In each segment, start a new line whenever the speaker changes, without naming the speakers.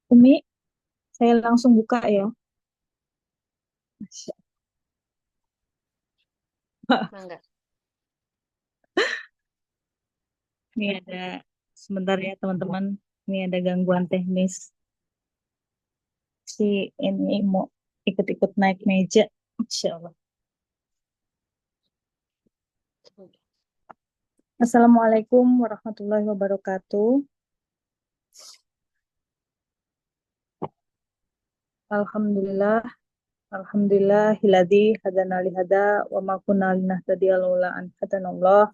Umi, saya langsung buka ya. Masya Allah.
Mangga.
Ini ada sebentar ya teman-teman. Ini ada gangguan teknis. Si ini mau ikut-ikut naik meja. Masya Allah. Assalamualaikum warahmatullahi wabarakatuh. Alhamdulillah. Alhamdulillahilladzi hadana lihada wa ma kunna linahtadiya laula an hadanallah.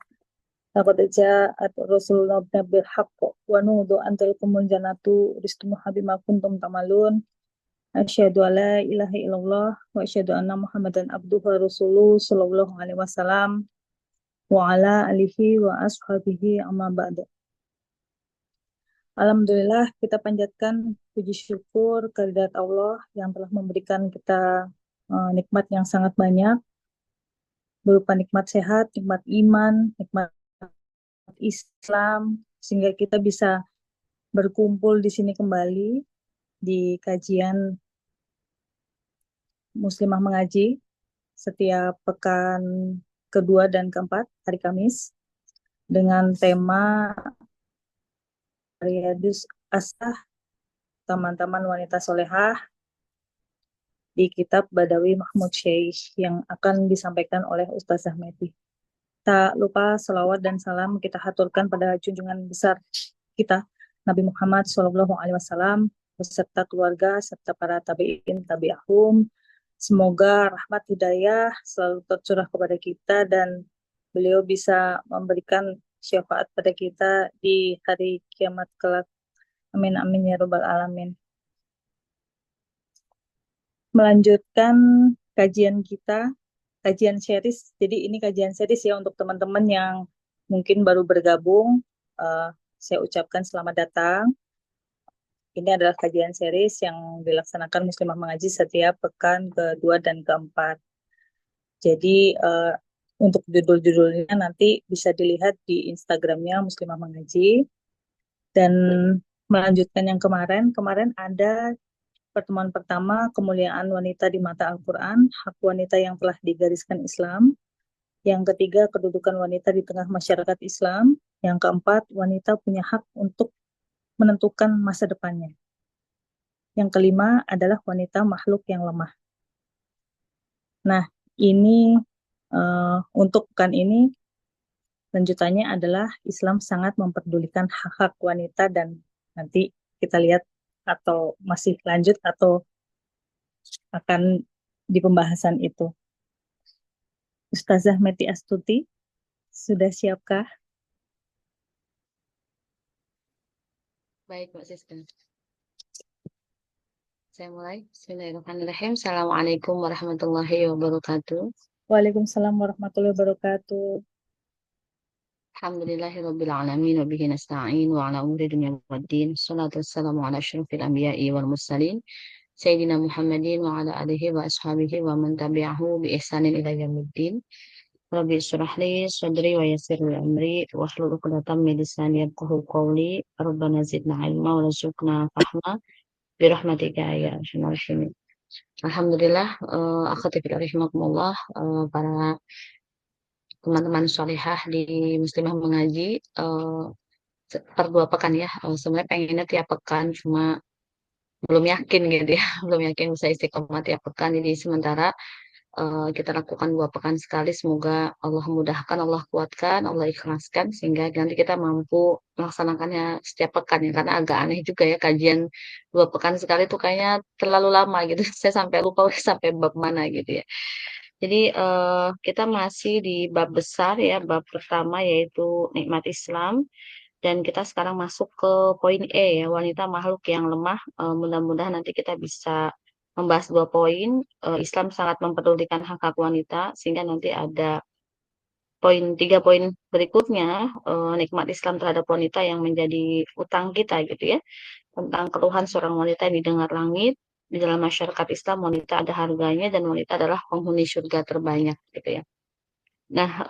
Laqad ja'at rasuluna bil haqq wa nudu an tilkumul jannatu uristumuha bima kuntum tamalun. Asyhadu an la ilaha illallah wa asyhadu anna Muhammadan abduhu wa rasuluhu sallallahu alaihi wasallam wa ala alihi wa ashabihi amma ba'du. Alhamdulillah kita panjatkan puji syukur kehadirat Allah yang telah memberikan kita nikmat yang sangat banyak berupa nikmat sehat, nikmat iman, nikmat Islam sehingga kita bisa berkumpul di sini kembali di kajian Muslimah Mengaji setiap pekan kedua dan keempat hari Kamis dengan tema Riyadus Asah Taman-Taman Wanita Solehah di kitab Badawi Mahmud Syekh yang akan disampaikan oleh Ustazah Meti. Tak lupa selawat dan salam kita haturkan pada junjungan besar kita Nabi Muhammad SAW beserta keluarga serta para tabi'in tabi'ahum. Semoga rahmat hidayah selalu tercurah kepada kita dan beliau bisa memberikan syafaat pada kita di hari kiamat kelak. Amin amin ya robbal alamin. Melanjutkan kajian kita, kajian series. Jadi ini kajian series ya untuk teman-teman yang mungkin baru bergabung. Eh, saya ucapkan selamat datang. Ini adalah kajian series yang dilaksanakan Muslimah Mengaji setiap pekan kedua dan keempat. Jadi untuk judul-judulnya nanti bisa dilihat di Instagramnya Muslimah Mengaji. Dan melanjutkan yang kemarin, kemarin ada pertemuan pertama kemuliaan wanita di mata Al-Quran, hak wanita yang telah digariskan Islam. Yang ketiga, kedudukan wanita di tengah masyarakat Islam. Yang keempat, wanita punya hak untuk menentukan masa depannya. Yang kelima adalah wanita makhluk yang lemah. Nah, ini untuk pekan ini lanjutannya adalah Islam sangat memperdulikan hak-hak wanita dan nanti kita lihat atau masih lanjut atau akan di pembahasan itu. Ustazah Meti Astuti, sudah siapkah?
Baik, Mbak Siska. Saya mulai. Bismillahirrahmanirrahim. Assalamualaikum warahmatullahi wabarakatuh.
Waalaikumsalam warahmatullahi wabarakatuh.
Alhamdulillahirabbil alamin wa bihi nasta'in wa ala umuri dunya waddin. Shalatu wassalamu ala asyrofil anbiya'i wal mursalin. Sayyidina Muhammadin wa ala alihi wa ashabihi wa man tabi'ahu bi ihsanin ila yaumiddin. Rabbi israh li sadri wa yassir li amri wa hlul 'uqdatam min lisani yafqahu qawli. Rabbana zidna ilma wa rzuqna fahma bi rahmatika ya arhamar rahimin. Alhamdulillah, akhwati fillah rahimakumullah, para teman-teman sholihah di Muslimah Mengaji, per 2 pekan ya, sebenarnya pengennya tiap pekan, cuma belum yakin gitu ya, belum yakin bisa istiqomah tiap pekan. Jadi sementara, kita lakukan 2 pekan sekali, semoga Allah mudahkan, Allah kuatkan, Allah ikhlaskan, sehingga nanti kita mampu melaksanakannya setiap pekan ya, karena agak aneh juga ya kajian 2 pekan sekali tuh kayaknya terlalu lama gitu, saya sampai lupa udah sampai bab mana gitu ya. Jadi, kita masih di bab besar ya, bab pertama yaitu nikmat Islam, dan kita sekarang masuk ke poin E ya, wanita makhluk yang lemah. Mudah-mudahan nanti kita bisa membahas 2 poin, Islam sangat mempedulikan hak-hak wanita, sehingga nanti ada 3 poin berikutnya, nikmat Islam terhadap wanita yang menjadi utang kita gitu ya, tentang keluhan seorang wanita yang didengar langit. Di dalam masyarakat Islam, wanita ada harganya dan wanita adalah penghuni surga terbanyak gitu ya. Nah,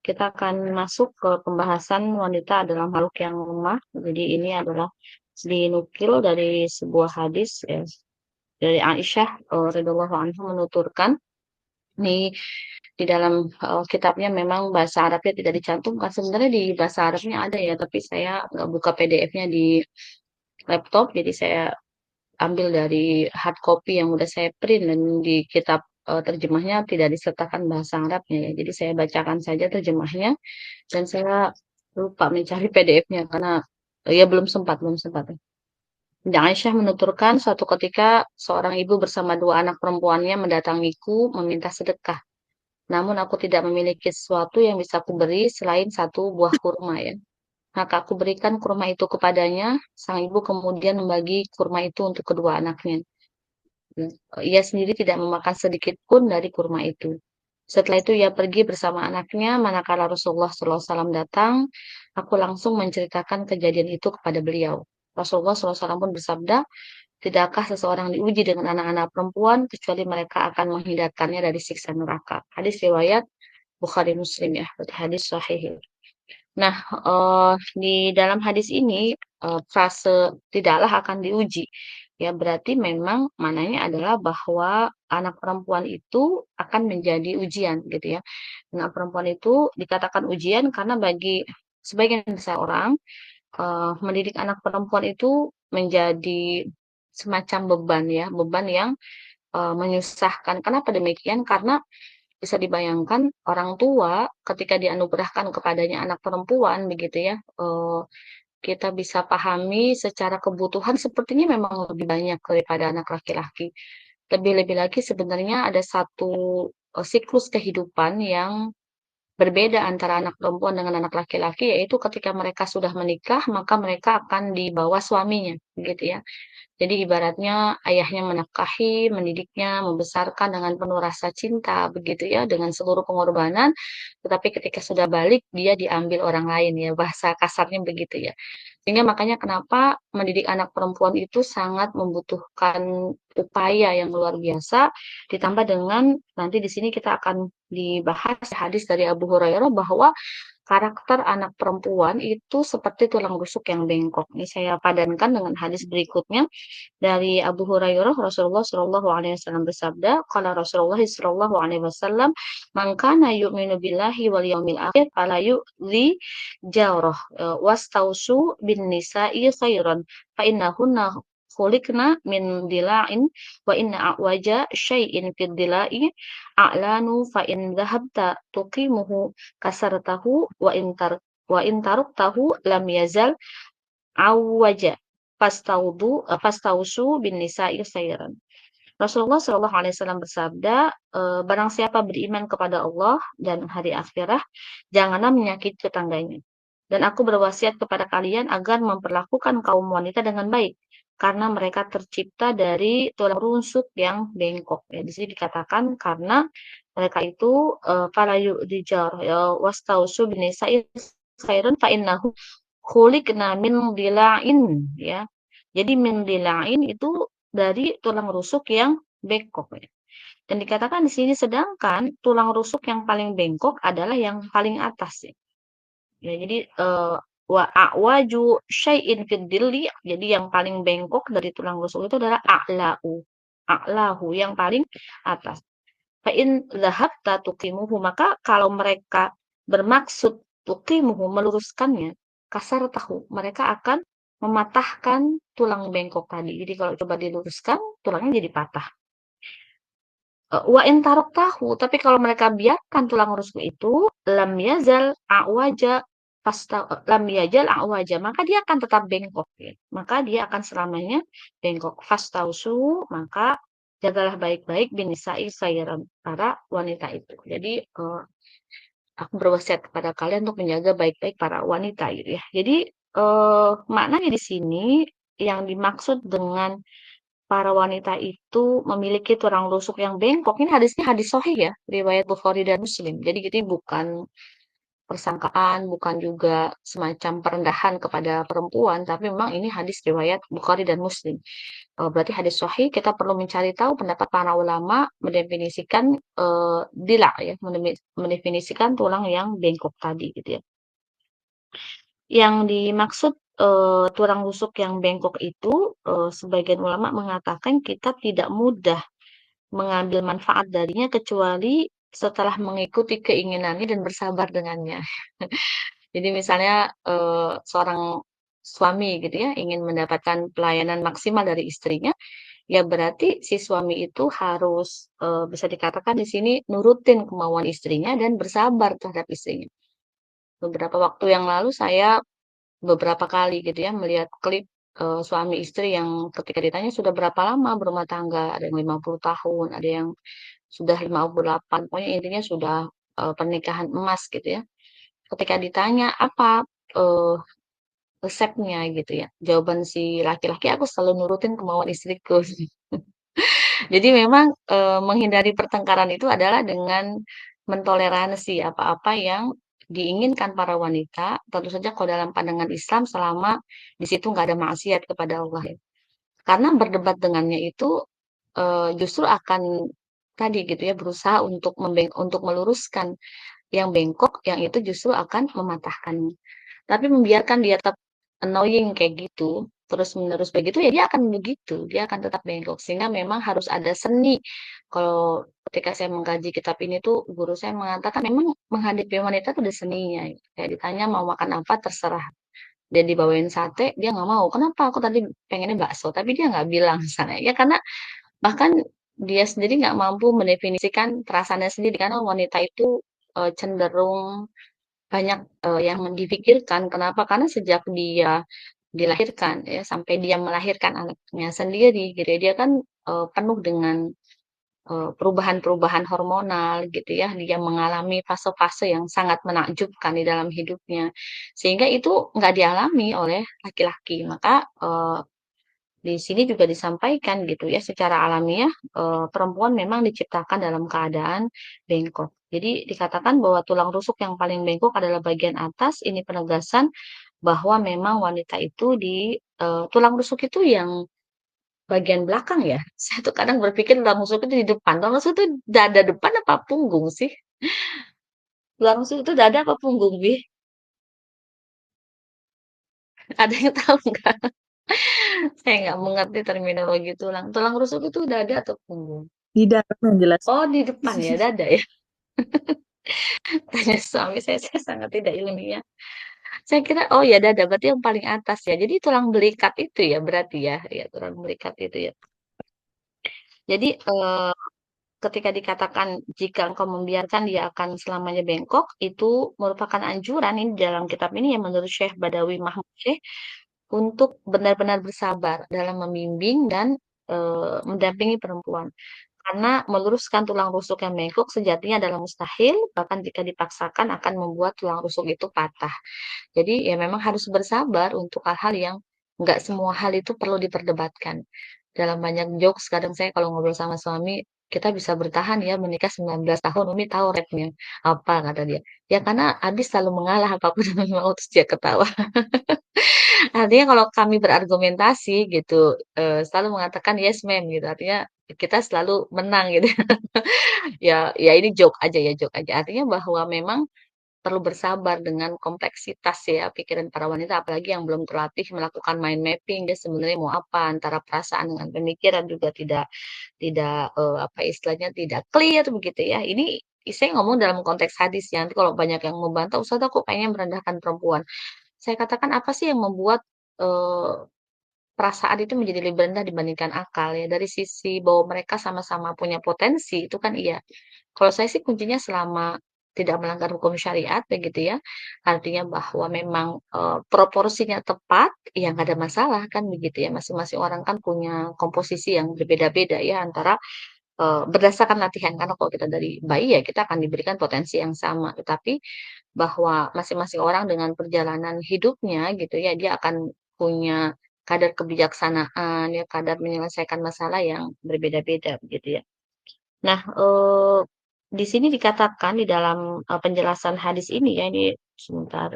kita akan masuk ke pembahasan wanita adalah makhluk yang lemah. Jadi ini adalah dinukil dari sebuah hadis ya, dari Aisyah radhiyallahu anha menuturkan nih di dalam kitabnya memang bahasa Arabnya tidak dicantumkan. Sebenarnya di bahasa Arabnya ada ya, tapi saya nggak buka PDF-nya di laptop, jadi saya ambil dari hard copy yang udah saya print dan di kitab terjemahnya tidak disertakan bahasa Arabnya ya. Jadi saya bacakan saja terjemahnya dan saya lupa mencari PDF-nya karena ya belum sempat. Dan Aisyah menuturkan suatu ketika seorang ibu bersama dua anak perempuannya mendatangiku meminta sedekah. Namun aku tidak memiliki sesuatu yang bisa aku beri selain satu buah kurma ya. Maka aku berikan kurma itu kepadanya. Sang ibu kemudian membagi kurma itu untuk kedua anaknya. Ia sendiri tidak memakan sedikit pun dari kurma itu. Setelah itu ia pergi bersama anaknya, manakala Rasulullah SAW datang, aku langsung menceritakan kejadian itu kepada beliau. Rasulullah SAW pun bersabda, tidakkah seseorang diuji dengan anak-anak perempuan, kecuali mereka akan menghindarkannya dari siksa neraka. Hadis riwayat Bukhari Muslim ya, berarti hadis sahih. Nah, di dalam hadis ini frase tidaklah akan diuji. Ya, berarti memang mananya adalah bahwa anak perempuan itu akan menjadi ujian gitu ya. Anak perempuan itu dikatakan ujian karena bagi sebagian besar orang mendidik anak perempuan itu menjadi semacam beban ya, beban yang menyusahkan. Kenapa demikian? Karena bisa dibayangkan orang tua ketika dianugerahkan kepadanya anak perempuan begitu ya, kita bisa pahami secara kebutuhan sepertinya memang lebih banyak daripada anak laki-laki. Lebih-lebih lagi sebenarnya ada satu siklus kehidupan yang berbeda antara anak perempuan dengan anak laki-laki, yaitu ketika mereka sudah menikah, maka mereka akan dibawa suaminya, gitu ya. Jadi ibaratnya ayahnya menafkahi, mendidiknya, membesarkan dengan penuh rasa cinta, begitu ya, dengan seluruh pengorbanan. Tetapi ketika sudah balik, dia diambil orang lain ya, bahasa kasarnya begitu ya. Sehingga makanya kenapa mendidik anak perempuan itu sangat membutuhkan upaya yang luar biasa, ditambah dengan nanti di sini kita akan dibahas hadis dari Abu Hurairah bahwa karakter anak perempuan itu seperti tulang rusuk yang bengkok. Ini saya padankan dengan hadis berikutnya dari Abu Hurairah Rasulullah Shallallahu Alaihi Wasallam bersabda, kalau Rasulullah Shallallahu Alaihi Wasallam, mangkana yu'minu billahi wal yaumil akhir, fala yu'li jarah, wastausu bin nisa'i khairan, fa innahunna khuliqna min dila'in wa inna a'waja syai'in fid dila'i a'lanu fa in dhahabta tuqimuhu kasartahu wa in taruktahu lam yazal awwaja fastausu bin nisa'i khairan. Rasulullah Shallallahu Alaihi Wasallam bersabda, barang siapa beriman kepada Allah dan hari akhirat, janganlah menyakiti tetangganya. Dan aku berwasiat kepada kalian agar memperlakukan kaum wanita dengan baik, karena mereka tercipta dari tulang rusuk yang bengkok. Ya, di sini dikatakan karena mereka itu falayu dijar wastausu binisa'i khairun fa innahu khuliqna min dila'in ya. Jadi min dila'in itu dari tulang rusuk yang bengkok ya. Dan dikatakan di sini sedangkan tulang rusuk yang paling bengkok adalah yang paling atas ya. Ya, jadi wa a'waju syai'in fid dilli, jadi yang paling bengkok dari tulang rusuk itu adalah a'lahu yang paling atas. Fa in dhahabta tuqimuhu, maka kalau mereka bermaksud tuqimuhu meluruskannya, kasar tahu mereka akan mematahkan tulang bengkok tadi. Jadi kalau coba diluruskan, tulangnya jadi patah. Wa in tahu, tapi kalau mereka biarkan tulang rusuk itu, lam yazal a'waja lam yazal a'waja, maka dia akan tetap bengkok ya. Maka dia akan selamanya bengkok. Fastausu, maka jagalah baik-baik binisa'i khairan, para wanita itu. Jadi aku berwasiat kepada kalian untuk menjaga baik-baik para wanita gitu ya. Jadi maknanya di sini yang dimaksud dengan para wanita itu memiliki tulang rusuk yang bengkok. Ini hadisnya hadis sahih ya, riwayat Bukhari dan Muslim. Jadi ini bukan persangkaan, bukan juga semacam perendahan kepada perempuan, tapi memang ini hadis riwayat Bukhari dan Muslim. Berarti hadis sahih, kita perlu mencari tahu pendapat para ulama mendefinisikan dila ya, mendefinisikan tulang yang bengkok tadi gitu ya. Yang dimaksud tulang rusuk yang bengkok itu, sebagian ulama mengatakan kita tidak mudah mengambil manfaat darinya kecuali setelah mengikuti keinginannya dan bersabar dengannya. Jadi misalnya seorang suami gitu ya ingin mendapatkan pelayanan maksimal dari istrinya, ya berarti si suami itu harus bisa dikatakan di sini nurutin kemauan istrinya dan bersabar terhadap istrinya. Beberapa waktu yang lalu saya beberapa kali gitu ya melihat klip suami istri yang ketika ditanya sudah berapa lama berumah tangga, ada yang 50 tahun, ada yang sudah 58, pokoknya intinya sudah pernikahan emas gitu ya. Ketika ditanya apa eh, resepnya gitu ya, jawaban si laki-laki aku selalu nurutin kemauan istriku. Jadi memang menghindari pertengkaran itu adalah dengan mentoleransi apa-apa yang diinginkan para wanita, tentu saja kalau dalam pandangan Islam selama di situ nggak ada maksiat kepada Allah ya. Karena berdebat dengannya itu justru akan tadi gitu ya berusaha untuk meluruskan yang bengkok, yang itu justru akan mematahkannya. Tapi membiarkan dia tetap annoying kayak gitu, terus-menerus begitu, ya dia akan begitu, dia akan tetap bengkok. Sehingga memang harus ada seni. Kalau ketika saya mengkaji kitab ini tuh, guru saya mengatakan memang menghadapi wanita tuh ada seninya. Kayak ditanya mau makan apa, terserah. Dia dibawain sate, dia nggak mau. Kenapa? Aku tadi pengennya bakso, tapi dia nggak bilang misalnya. Ya karena bahkan dia sendiri nggak mampu mendefinisikan perasaannya sendiri, karena wanita itu cenderung banyak, yang dipikirkan. Kenapa? Karena sejak dia dilahirkan ya, sampai dia melahirkan anaknya sendiri gitu ya, dia kan, penuh dengan, perubahan-perubahan hormonal gitu ya. Dia mengalami fase-fase yang sangat menakjubkan di dalam hidupnya. Sehingga itu nggak dialami oleh laki-laki. Maka, di sini juga disampaikan gitu ya, secara alamiah, perempuan memang diciptakan dalam keadaan bengkok. Jadi dikatakan bahwa tulang rusuk yang paling bengkok adalah bagian atas, ini penegasan bahwa memang wanita itu tulang rusuk itu yang bagian belakang ya. Saya tuh kadang berpikir tulang rusuk itu di depan. Tulang rusuk itu dada depan apa punggung sih? Tulang rusuk itu dada apa punggung, Bi? Ada yang tahu nggak? Saya nggak mengerti terminologi tulang. Tulang rusuk itu dada atau punggung?
Di dalam yang jelas.
Oh, di depan ya, dada ya. Tanya suami saya sangat tidak ilmiah. Saya kira, oh ya dada, berarti yang paling atas ya. Jadi tulang belikat itu ya berarti ya. Ya, tulang belikat itu ya. Jadi ketika dikatakan jika engkau membiarkan dia akan selamanya bengkok, itu merupakan anjuran ini dalam kitab ini yang menurut Syekh Badawi Mahmud Syekh untuk benar-benar bersabar dalam membimbing dan mendampingi perempuan. Karena meluruskan tulang rusuk yang bengkok sejatinya adalah mustahil, bahkan jika dipaksakan akan membuat tulang rusuk itu patah. Jadi ya memang harus bersabar untuk hal-hal yang nggak semua hal itu perlu diperdebatkan. Dalam banyak jokes, kadang saya kalau ngobrol sama suami, kita bisa bertahan ya menikah 19 tahun, Umi tahu rapnya. Apa kata dia? Ya karena Abi selalu mengalah apapun yang Umi mau, terus dia ketawa. Artinya kalau kami berargumentasi gitu, selalu mengatakan yes ma'am gitu. Artinya kita selalu menang gitu. Ya, ya ini joke aja ya, joke aja. Artinya bahwa memang perlu bersabar dengan kompleksitas ya pikiran para wanita, apalagi yang belum terlatih melakukan mind mapping, dia sebenarnya mau apa antara perasaan dengan pemikiran juga tidak apa istilahnya tidak clear begitu ya. Ini saya ngomong dalam konteks hadis ya. Nanti kalau banyak yang membantah, Ustaz aku pengen merendahkan perempuan. Saya katakan apa sih yang membuat eh, perasaan itu menjadi lebih rendah dibandingkan akal ya. Dari sisi bahwa mereka sama-sama punya potensi itu kan iya. Kalau saya sih kuncinya selama tidak melanggar hukum syariat begitu ya. Artinya bahwa memang proporsinya tepat, ya nggak ada masalah kan begitu ya. Masing-masing orang kan punya komposisi yang berbeda-beda ya antara berdasarkan latihan. Karena kalau kita dari bayi ya kita akan diberikan potensi yang sama. Tetapi bahwa masing-masing orang dengan perjalanan hidupnya gitu ya, dia akan punya kadar kebijaksanaan ya, kadar menyelesaikan masalah yang berbeda-beda begitu ya. Nah, di sini dikatakan di dalam penjelasan hadis ini ya, ini sebentar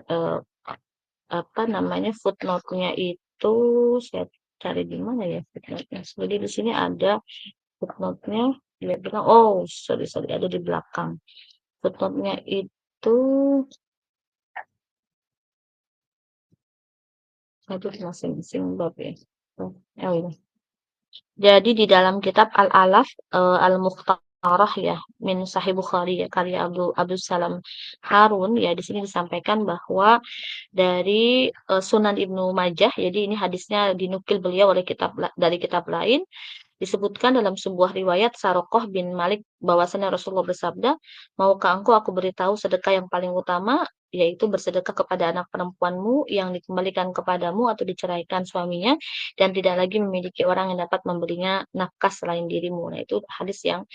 apa namanya footnote-nya itu saya cari di mana ya footnote-nya. Jadi di sini ada footnote-nya, dia bilang, oh sorry sorry ada di belakang. Footnote-nya itu Satu masing-masing bab ya. Oh, oh iya. Jadi di dalam kitab Al-Alaf Al-Mukhtarah ya min Sahih Bukhari ya karya Abdul Salam Harun ya di sini disampaikan bahwa dari Sunan Ibnu Majah jadi ini hadisnya dinukil beliau oleh dari kitab lain disebutkan dalam sebuah riwayat Sarokoh bin Malik bahwasanya Rasulullah bersabda, "Maukah engkau aku beritahu sedekah yang paling utama, yaitu bersedekah kepada anak perempuanmu yang dikembalikan kepadamu atau diceraikan suaminya dan tidak lagi memiliki orang yang dapat memberinya nafkah selain dirimu." Nah, itu hadis yang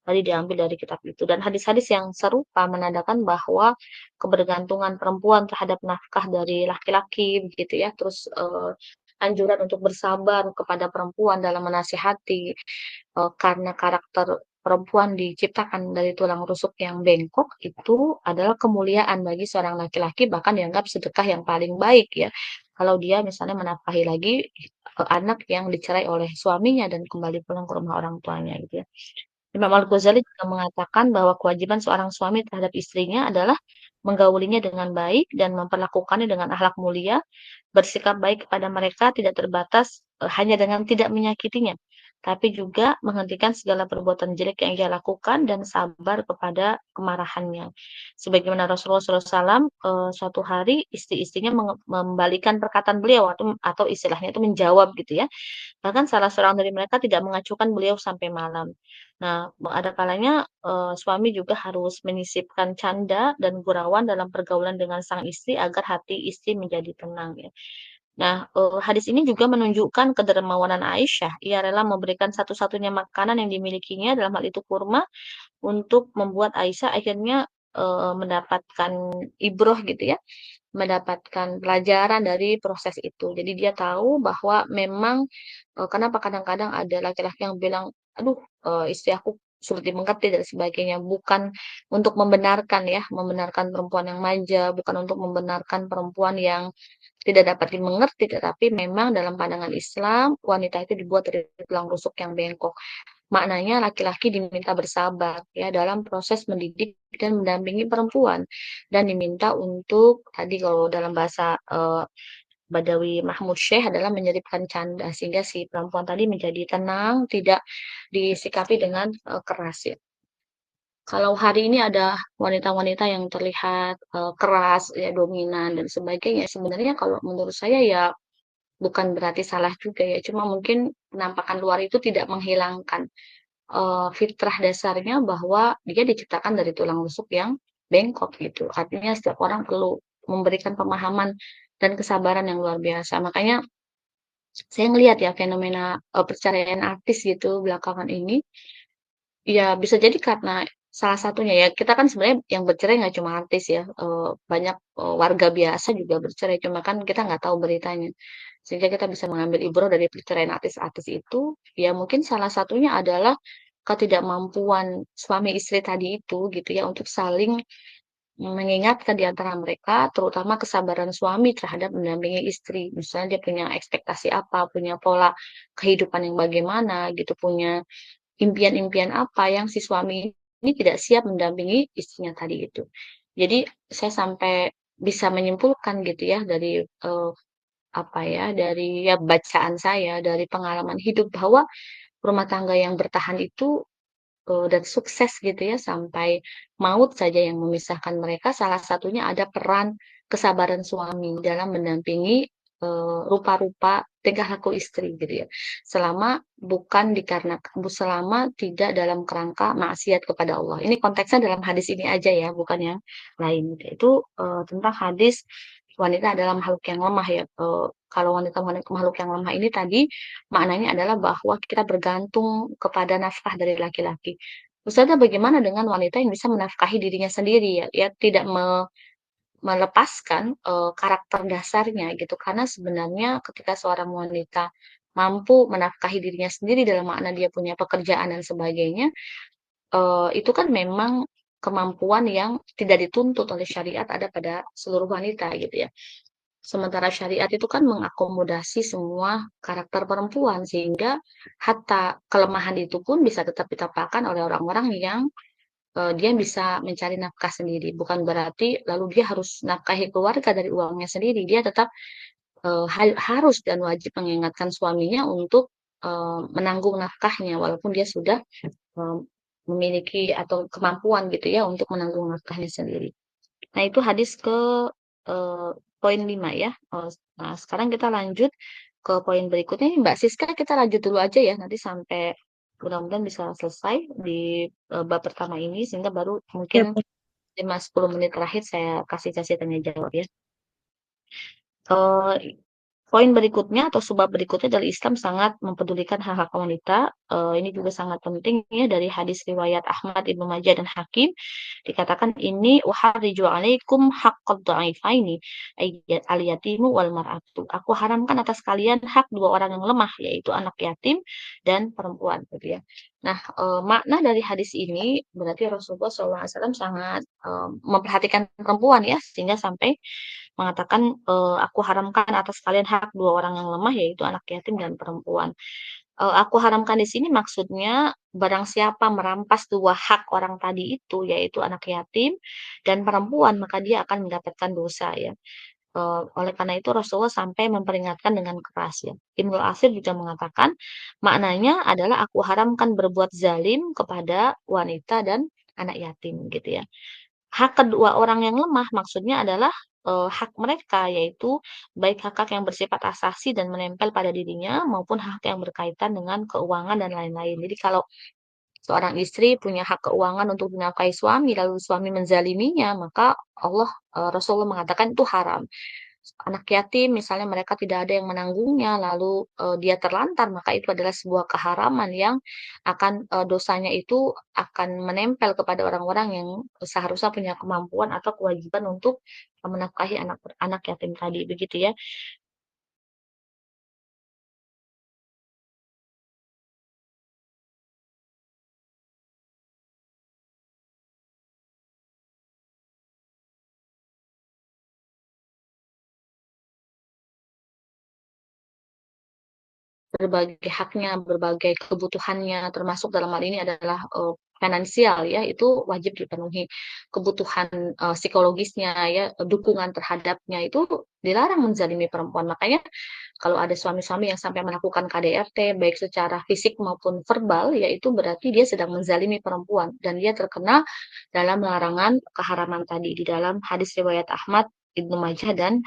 tadi diambil dari kitab itu dan hadis-hadis yang serupa menandakan bahwa kebergantungan perempuan terhadap nafkah dari laki-laki begitu ya, terus anjuran untuk bersabar kepada perempuan dalam menasihati karena karakter perempuan diciptakan dari tulang rusuk yang bengkok itu adalah kemuliaan bagi seorang laki-laki bahkan dianggap sedekah yang paling baik ya. Kalau dia misalnya menafkahi lagi anak yang dicerai oleh suaminya dan kembali pulang ke rumah orang tuanya gitu ya. Imam Al-Ghazali juga mengatakan bahwa kewajiban seorang suami terhadap istrinya adalah menggaulinya dengan baik dan memperlakukannya dengan akhlak mulia, bersikap baik kepada mereka tidak terbatas hanya dengan tidak menyakitinya, tapi juga menghentikan segala perbuatan jelek yang ia lakukan dan sabar kepada kemarahannya. Sebagaimana Rasulullah SAW suatu hari istri-istrinya membalikan perkataan beliau atau istilahnya itu menjawab gitu ya. Bahkan salah seorang dari mereka tidak mengacuhkan beliau sampai malam. Nah, ada kalanya suami juga harus menyisipkan canda dan gurauan dalam pergaulan dengan sang istri agar hati istri menjadi tenang ya. Nah, hadis ini juga menunjukkan kedermawanan Aisyah. Ia rela memberikan satu-satunya makanan yang dimilikinya, dalam hal itu kurma, untuk membuat Aisyah akhirnya mendapatkan ibroh gitu ya, mendapatkan pelajaran dari proses itu. Jadi dia tahu bahwa memang kenapa kadang-kadang ada laki-laki yang bilang, "Aduh, istri aku sulit dimengerti," dan sebagainya. Bukan untuk membenarkan ya, membenarkan perempuan yang manja, bukan untuk membenarkan perempuan yang tidak dapat dimengerti, tetapi memang dalam pandangan Islam, wanita itu dibuat dari tulang rusuk yang bengkok. Maknanya laki-laki diminta bersabar ya dalam proses mendidik dan mendampingi perempuan dan diminta untuk tadi kalau dalam bahasa Badawi Mahmud Syekh adalah menyelipkan canda sehingga si perempuan tadi menjadi tenang, tidak disikapi dengan keras ya. Kalau hari ini ada wanita-wanita yang terlihat keras, ya dominan dan sebagainya, sebenarnya kalau menurut saya ya bukan berarti salah juga ya, cuma mungkin penampakan luar itu tidak menghilangkan fitrah dasarnya bahwa dia diciptakan dari tulang rusuk yang bengkok gitu. Artinya setiap orang perlu memberikan pemahaman dan kesabaran yang luar biasa. Makanya saya ngelihat ya fenomena perceraian artis gitu belakangan ini, ya bisa jadi karena salah satunya ya kita kan sebenarnya yang bercerai nggak cuma artis ya, banyak warga biasa juga bercerai, cuma kan kita nggak tahu beritanya. Sehingga kita bisa mengambil ibrah dari perceraian artis-artis itu, ya mungkin salah satunya adalah ketidakmampuan suami istri tadi itu gitu ya untuk saling mengingatkan di antara mereka, terutama kesabaran suami terhadap mendampingi istri. Misalnya dia punya ekspektasi apa, punya pola kehidupan yang bagaimana gitu, punya impian-impian apa yang si suami ini tidak siap mendampingi istrinya tadi itu. Jadi saya sampai bisa menyimpulkan gitu ya dari apa ya, dari ya bacaan saya, dari pengalaman hidup bahwa rumah tangga yang bertahan itu dan sukses gitu ya sampai maut saja yang memisahkan mereka, salah satunya ada peran kesabaran suami dalam mendampingi rupa-rupa tingkah laku istri gitu ya. Selama bukan dikarenakan selama tidak dalam kerangka maksiat kepada Allah. Ini konteksnya dalam hadis ini aja ya, bukan yang lain gitu. Itu tentang hadis wanita adalah makhluk yang lemah ya. Kalau wanita makhluk yang lemah ini tadi maknanya adalah bahwa kita bergantung kepada nafkah dari laki-laki. Ustazah bagaimana dengan wanita yang bisa menafkahi dirinya sendiri ya, ya tidak melepaskan karakter dasarnya gitu. Karena sebenarnya ketika seorang wanita mampu menafkahi dirinya sendiri dalam makna dia punya pekerjaan dan sebagainya, itu kan memang kemampuan yang tidak dituntut oleh syariat ada pada seluruh wanita gitu ya. Sementara syariat itu kan mengakomodasi semua karakter perempuan sehingga hatta kelemahan itu pun bisa tetap ditampakkan oleh orang-orang yang dia bisa mencari nafkah sendiri. Bukan berarti lalu dia harus nafkahi keluarga dari uangnya sendiri. Dia tetap harus dan wajib mengingatkan suaminya untuk menanggung nafkahnya walaupun dia sudah eh, memiliki atau kemampuan gitu ya untuk menanggung nafkahnya sendiri. Nah, itu hadis ke eh, poin 5 ya. Nah, sekarang kita lanjut ke poin berikutnya. Ini Mbak Siska, kita lanjut dulu aja ya. Nanti sampai mudah-mudahan bisa selesai di bab pertama ini sehingga baru
Ya,
mungkin 5-10 menit terakhir saya kasih sesi tanya jawab ya. Eh, Poin berikutnya atau sebab berikutnya dari Islam sangat mempedulikan hak-hak wanita. Ini juga sangat penting ya dari hadis riwayat Ahmad, Ibnu Majah dan Hakim. Dikatakan ini uharriju alaikum haqqad dha'ifaini al yatimu wal mar'atu. Aku haramkan atas kalian hak dua orang yang lemah yaitu anak yatim dan perempuan gitu ya. Nah, makna dari hadis ini berarti Rasulullah SAW sangat memperhatikan perempuan ya sehingga sampai mengatakan aku haramkan atas kalian hak dua orang yang lemah yaitu anak yatim dan perempuan. Aku haramkan di sini maksudnya barang siapa merampas dua hak orang tadi itu yaitu anak yatim dan perempuan maka dia akan mendapatkan dosa ya. Oleh karena itu Rasulullah sampai memperingatkan dengan keras ya. Ibnu Athir juga mengatakan maknanya adalah aku haramkan berbuat zalim kepada wanita dan anak yatim gitu ya. Hak kedua orang yang lemah maksudnya adalah hak mereka yaitu baik hak-hak yang bersifat asasi dan menempel pada dirinya maupun hak yang berkaitan dengan keuangan dan lain-lain. Jadi kalau seorang istri punya hak keuangan untuk dinafkahi suami lalu suami menzaliminya maka Rasulullah mengatakan itu haram. Anak yatim misalnya mereka tidak ada yang menanggungnya lalu dia terlantar maka itu adalah sebuah keharaman yang akan dosanya itu akan menempel kepada orang-orang yang seharusnya punya kemampuan atau kewajiban untuk menafkahi anak anak yatim tadi begitu ya. Berbagai haknya, berbagai kebutuhannya, termasuk dalam hal ini adalah finansial ya, itu wajib dipenuhi. Kebutuhan psikologisnya ya, dukungan terhadapnya itu dilarang menzalimi perempuan. Makanya kalau ada suami-suami yang sampai melakukan KDRT, baik secara fisik maupun verbal, yaitu berarti dia sedang menzalimi perempuan dan dia terkena dalam larangan keharaman tadi di dalam hadis riwayat Ahmad, Ibnu Majah dan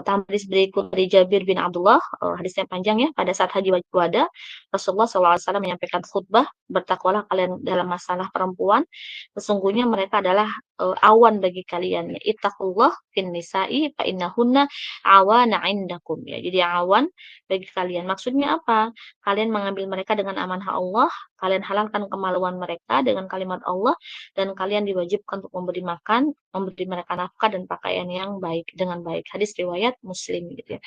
hadis berikut dari Jabir bin Abdullah, hadisnya panjang ya. Pada saat haji wada, Rasulullah SAW menyampaikan khutbah, bertakwalah kalian dalam masalah perempuan. Sesungguhnya mereka adalah awan bagi kalian. Ya. Ittaqullah fin nisa'i fa innahunna awana indakum. Ya. Jadi awan bagi kalian. Maksudnya apa? Kalian mengambil mereka dengan amanah Allah, kalian halalkan kemaluan mereka dengan kalimat Allah, dan kalian diwajibkan untuk memberi makan, memberi mereka nafkah dan pakaian yang baik dengan baik. Hadis riwayat Muslim gitu ya.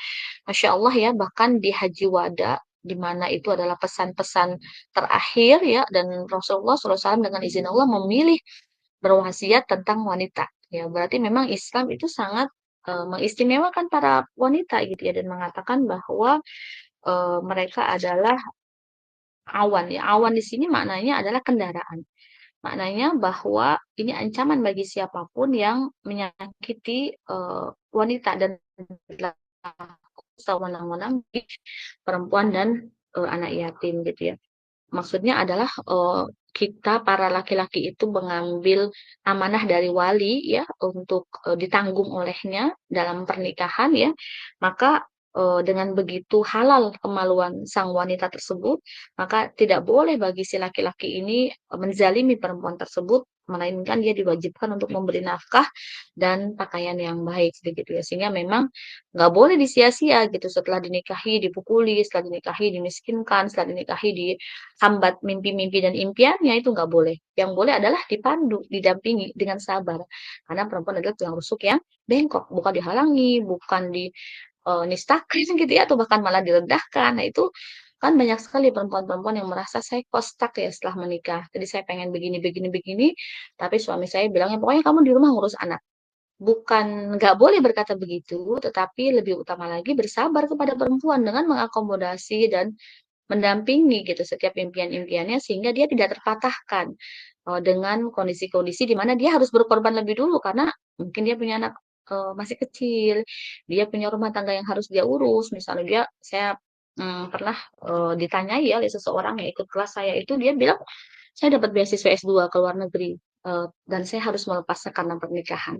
Masya Allah ya, bahkan di Haji Wada di mana itu adalah pesan-pesan terakhir ya dan Rasulullah SAW dengan izin Allah memilih berwasiat tentang wanita. Ya, berarti memang Islam itu sangat mengistimewakan para wanita gitu ya dan mengatakan bahwa mereka adalah awan ya. Awan di sini maknanya adalah kendaraan. Maknanya bahwa ini ancaman bagi siapapun yang menyakiti wanita dan berlaku sewenang-wenang di perempuan dan anak yatim gitu ya. Maksudnya adalah kita para laki-laki itu mengambil amanah dari wali ya untuk ditanggung olehnya dalam pernikahan ya. Maka dengan begitu halal kemaluan sang wanita tersebut, maka tidak boleh bagi si laki-laki ini menzalimi perempuan tersebut, melainkan dia diwajibkan untuk memberi nafkah dan pakaian yang baik begitu ya. Sehingga memang nggak boleh disia-sia gitu setelah dinikahi dipukuli, setelah dinikahi dimiskinkan, setelah dinikahi dihambat mimpi-mimpi dan impiannya itu nggak boleh. Yang boleh adalah dipandu, didampingi dengan sabar. Karena perempuan adalah tulang rusuk yang bengkok, bukan dihalangi, bukan nistakan gitu ya, atau bahkan malah direndahkan. Nah itu kan banyak sekali perempuan-perempuan yang merasa saya kostak ya setelah menikah. Jadi saya pengen begini, begini, begini, tapi suami saya bilangnya pokoknya kamu di rumah ngurus anak. Bukan nggak boleh berkata begitu, tetapi lebih utama lagi bersabar kepada perempuan dengan mengakomodasi dan mendampingi gitu setiap impian-impiannya sehingga dia tidak terpatahkan dengan kondisi-kondisi di mana dia harus berkorban lebih dulu karena mungkin dia punya anak masih kecil, dia punya rumah tangga yang harus dia urus. Misalnya saya pernah ditanyai ya oleh seseorang yang ikut kelas saya itu, dia bilang, saya dapat beasiswa S2 ke luar negeri, dan saya harus melepasnya karena pernikahan.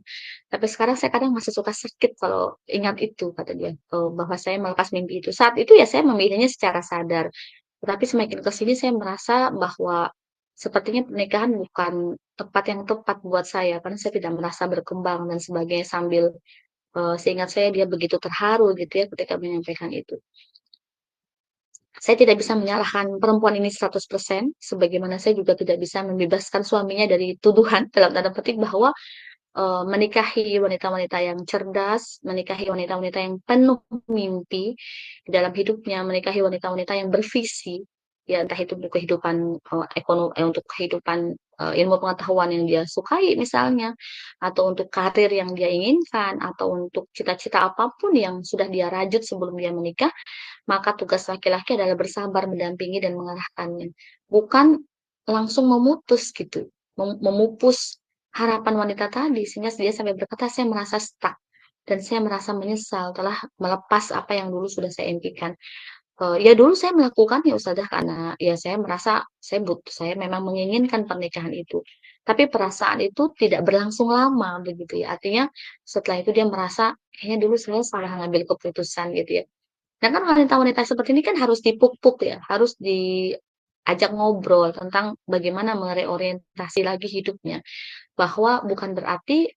Tapi sekarang saya kadang masih suka sakit kalau ingat itu, kata dia, bahwa saya melepas mimpi itu. Saat itu ya saya memilihnya secara sadar. Tetapi semakin ke sini saya merasa bahwa sepertinya pernikahan bukan tempat yang tepat buat saya, karena saya tidak merasa berkembang dan sebagainya, sambil seingat saya dia begitu terharu gitu ya ketika menyampaikan itu. Saya tidak bisa menyalahkan perempuan ini 100%, sebagaimana saya juga tidak bisa membebaskan suaminya dari tuduhan dalam tanda petik bahwa menikahi wanita-wanita yang cerdas, menikahi wanita-wanita yang penuh mimpi di dalam hidupnya, menikahi wanita-wanita yang bervisi, ya entah itu untuk kehidupan ekonomi, untuk kehidupan ilmu pengetahuan yang dia sukai misalnya, atau untuk karir yang dia inginkan, atau untuk cita-cita apapun yang sudah dia rajut sebelum dia menikah, maka tugas laki-laki adalah bersabar mendampingi dan mengarahkannya, bukan langsung memutus gitu, memupus harapan wanita tadi sehingga dia sampai berkata, saya merasa stuck dan saya merasa menyesal telah melepas apa yang dulu sudah saya impikan. Ya dulu saya melakukan ya Ustazah karena ya saya merasa saya memang menginginkan pernikahan itu. Tapi perasaan itu tidak berlangsung lama begitu ya. Artinya setelah itu dia merasa kayaknya dulu saya salah ngambil keputusan gitu ya. Dan kan wanita-wanita seperti ini kan harus dipuk-puk ya, harus diajak ngobrol tentang bagaimana mereorientasi lagi hidupnya. Bahwa bukan berarti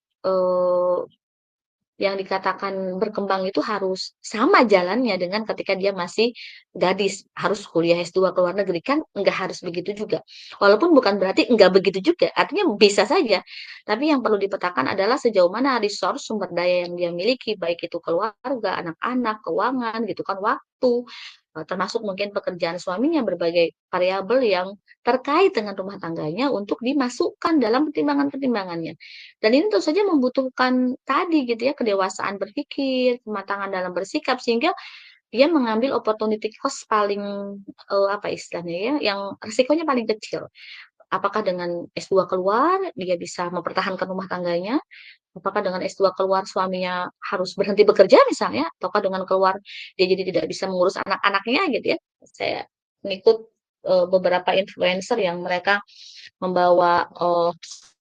yang dikatakan berkembang itu harus sama jalannya dengan ketika dia masih gadis, harus kuliah S2 ke luar negeri, kan enggak harus begitu juga. Walaupun bukan berarti enggak begitu juga, artinya bisa saja. Tapi yang perlu dipetakan adalah sejauh mana resource sumber daya yang dia miliki, baik itu keluarga, anak-anak, keuangan gitu kan, waktu, termasuk mungkin pekerjaan suaminya, berbagai variabel yang terkait dengan rumah tangganya untuk dimasukkan dalam pertimbangan-pertimbangannya. Dan ini tentu saja membutuhkan tadi gitu ya, kedewasaan berpikir, kematangan dalam bersikap, sehingga dia mengambil opportunity cost paling, apa istilahnya ya, yang resikonya paling kecil. Apakah dengan S2 keluar, dia bisa mempertahankan rumah tangganya? Apakah dengan S2 keluar suaminya harus berhenti bekerja misalnya? Ataukah dengan keluar dia jadi tidak bisa mengurus anak-anaknya gitu ya? Saya mengikut beberapa influencer yang mereka membawa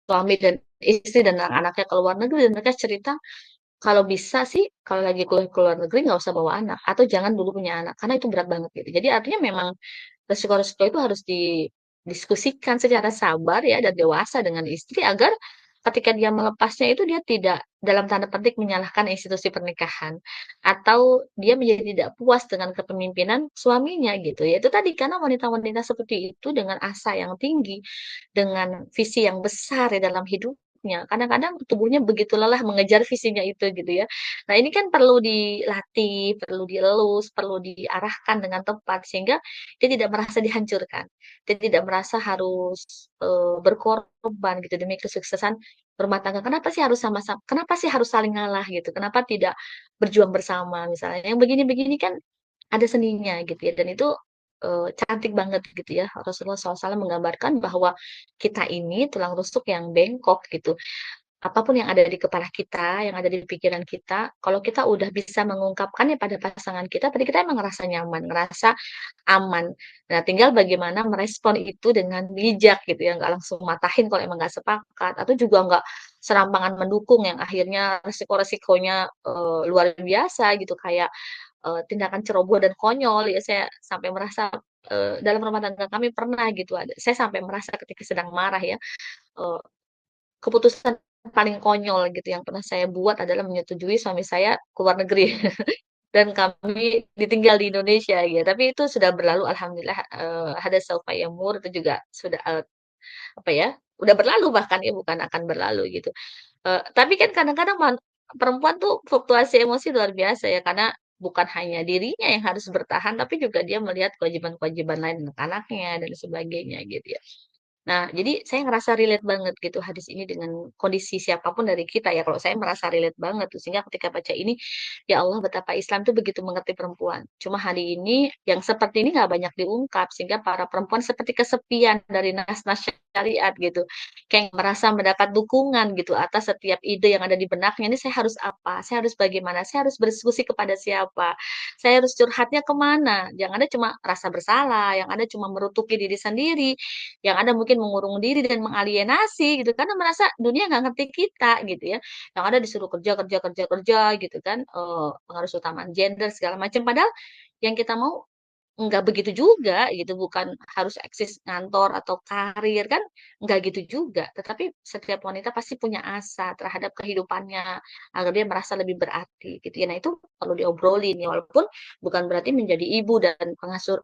suami dan istri dan anak-anaknya ke luar negeri, dan mereka cerita kalau bisa sih kalau lagi kuliah ke luar negeri nggak usah bawa anak atau jangan dulu punya anak karena itu berat banget gitu. Jadi artinya memang resiko-resiko itu harus didiskusikan secara sabar ya dan dewasa dengan istri agar ketika dia melepasnya itu dia tidak dalam tanda petik menyalahkan institusi pernikahan atau dia menjadi tidak puas dengan kepemimpinan suaminya gitu ya. Itu tadi karena wanita-wanita seperti itu dengan asa yang tinggi, dengan visi yang besar ya dalam hidupnya. Kadang-kadang tubuhnya begitu lelah mengejar visinya itu gitu ya. Nah, ini kan perlu dilatih, perlu dielus, perlu diarahkan dengan tepat sehingga dia tidak merasa dihancurkan. Dia tidak merasa harus berkorban gitu demi kesuksesan rumah tangga. Kenapa sih harus sama-sama? Kenapa sih harus saling ngalah gitu? Kenapa tidak berjuang bersama misalnya? Yang begini-begini kan ada seninya gitu ya. Dan itu cantik banget gitu ya. Rasulullah SAW menggambarkan bahwa kita ini tulang rusuk yang bengkok gitu. Apapun yang ada di kepala kita, yang ada di pikiran kita, kalau kita udah bisa mengungkapkannya pada pasangan kita, tadi kita emang ngerasa nyaman, ngerasa aman. Nah, tinggal bagaimana merespon itu dengan bijak gitu ya, nggak langsung matahin kalau emang nggak sepakat, atau juga nggak serampangan mendukung yang akhirnya resiko-resikonya luar biasa gitu, kayak tindakan ceroboh dan konyol ya. Saya sampai merasa dalam rumah tangga kami pernah gitu ada. Saya sampai merasa ketika sedang marah ya, eh, keputusan paling konyol gitu yang pernah saya buat adalah menyetujui suami saya ke luar negeri dan kami ditinggal di Indonesia ya. Tapi itu sudah berlalu alhamdulillah, hada saufa yamur, itu juga sudah apa ya? Udah berlalu bahkan ya, bukan akan berlalu gitu. Tapi kan kadang-kadang perempuan tuh fluktuasi emosi luar biasa ya, karena bukan hanya dirinya yang harus bertahan, tapi juga dia melihat kewajiban-kewajiban lain anak-anaknya dan sebagainya gitu ya. Nah, jadi saya ngerasa relate banget gitu hadis ini dengan kondisi siapapun dari kita ya. Kalau saya merasa relate banget tuh, sehingga ketika baca ini, ya Allah betapa Islam tuh begitu mengerti perempuan. Cuma hari ini yang seperti ini nggak banyak diungkap, sehingga para perempuan seperti kesepian dari nas-nas syariat gitu. Kayak merasa mendapat dukungan gitu atas setiap ide yang ada di benaknya. Ini saya harus apa? Saya harus bagaimana? Saya harus berdiskusi kepada siapa? Saya harus curhatnya kemana? Yang ada cuma rasa bersalah, yang ada cuma merutuki diri sendiri, yang ada mungkin mengurung diri dan mengalienasi gitu karena merasa dunia nggak ngerti kita gitu ya, yang ada disuruh kerja kerja kerja kerja gitu kan, pengaruh utamaan gender segala macam padahal yang kita mau nggak begitu juga gitu, bukan harus eksis ngantor atau karir kan, nggak gitu juga. Tetapi setiap wanita pasti punya asa terhadap kehidupannya agar dia merasa lebih berarti gitu ya. Nah itu perlu diobrolin ya, walaupun bukan berarti menjadi ibu dan pengatur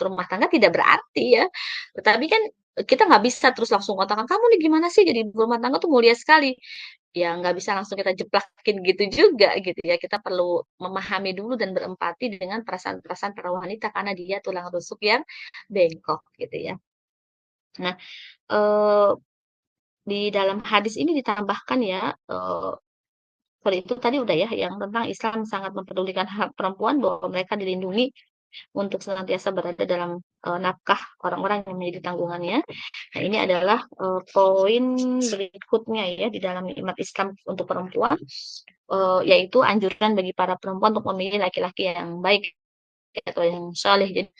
rumah tangga tidak berarti ya. Tetapi kan kita nggak bisa terus langsung katakan kamu nih gimana sih jadi ibu rumah tangga tuh mulia sekali. Ya nggak bisa langsung kita jeplakin gitu juga gitu ya. Kita perlu memahami dulu dan berempati dengan perasaan-perasaan para wanita karena dia tulang rusuk yang bengkok gitu ya. Nah, eh, di dalam hadis ini ditambahkan ya, sorry itu tadi udah ya, yang tentang Islam sangat mempedulikan hak perempuan bahwa mereka dilindungi untuk senantiasa berada dalam nafkah orang-orang yang menjadi tanggungannya. Nah, ini adalah poin berikutnya ya di dalam nikmat Islam untuk perempuan, yaitu anjuran bagi para perempuan untuk memilih laki-laki yang baik atau yang saleh. Jadi,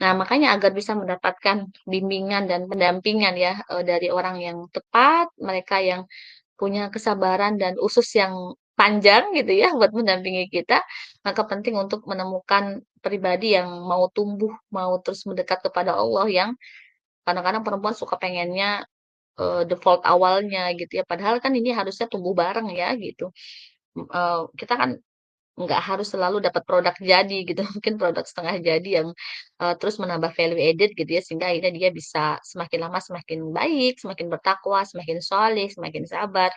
nah makanya agar bisa mendapatkan bimbingan dan pendampingan ya dari orang yang tepat, mereka yang punya kesabaran dan usus yang panjang gitu ya buat mendampingi kita, maka penting untuk menemukan pribadi yang mau tumbuh, mau terus mendekat kepada Allah yang kadang-kadang perempuan suka pengennya default awalnya gitu ya. Padahal kan ini harusnya tumbuh bareng ya gitu. Kita kan nggak harus selalu dapat produk jadi gitu, mungkin produk setengah jadi yang terus menambah value added gitu ya, sehingga akhirnya dia bisa semakin lama semakin baik, semakin bertakwa, semakin soleh, semakin sabar,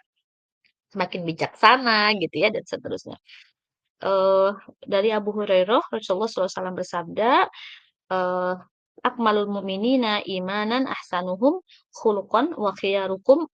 semakin bijaksana gitu ya dan seterusnya. Eh dari Abu Hurairah Rasulullah SAW bersabda, eh akmalul mu'minina imanan ahsanuhum khuluqan wa khiyarukum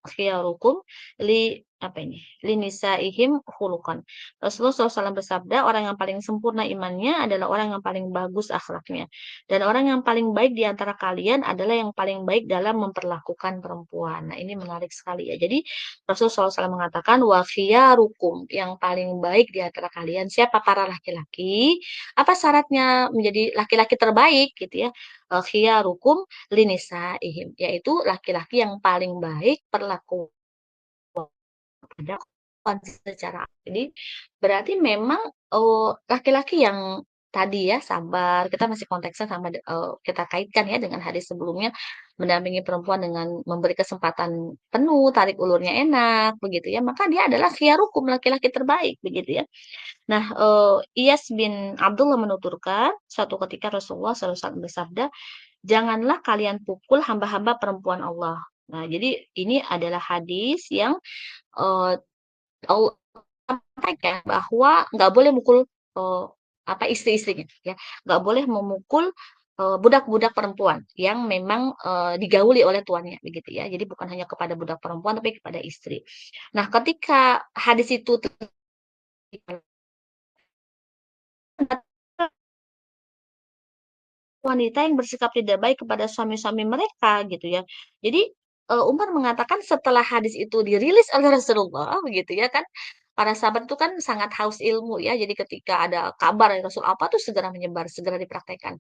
li apa ini li nisaihim khuluqan. Rasulullah SAW bersabda, orang yang paling sempurna imannya adalah orang yang paling bagus akhlaknya, dan orang yang paling baik di antara kalian adalah yang paling baik dalam memperlakukan perempuan. Nah ini menarik sekali ya. Jadi Rasulullah SAW mengatakan wa khiyarukum, yang paling baik di antara kalian siapa? Para laki-laki. Apa syaratnya menjadi laki-laki terbaik gitu ya? Khiyarukum linisaihim, yaitu laki-laki yang paling baik perlakuan pada perempuan secara. Jadi berarti memang laki-laki yang tadi ya sabar, kita masih konteksnya sama kita kaitkan ya dengan hadis sebelumnya, mendampingi perempuan dengan memberi kesempatan penuh, tarik ulurnya enak begitu ya, maka dia adalah khiyarukum, laki-laki terbaik begitu ya. Nah, Iyas bin Abdullah menuturkan, suatu ketika Rasulullah SAW bersabda, janganlah kalian pukul hamba-hamba perempuan Allah. Nah, jadi ini adalah hadis yang eh, Allah sampaikan bahwa nggak boleh mukul eh, apa istri-istrinya, ya, nggak boleh memukul budak-budak perempuan yang memang digauli oleh tuannya, begitu ya. Jadi bukan hanya kepada budak perempuan, tapi kepada istri. Nah, ketika hadis itu wanita yang bersikap tidak baik kepada suami-suami mereka gitu ya. Jadi Umar mengatakan setelah hadis itu dirilis oleh Rasulullah begitu ya kan, para sahabat itu kan sangat haus ilmu ya. Jadi ketika ada kabar dari Rasul apa tuh segera menyebar, segera dipraktekkan.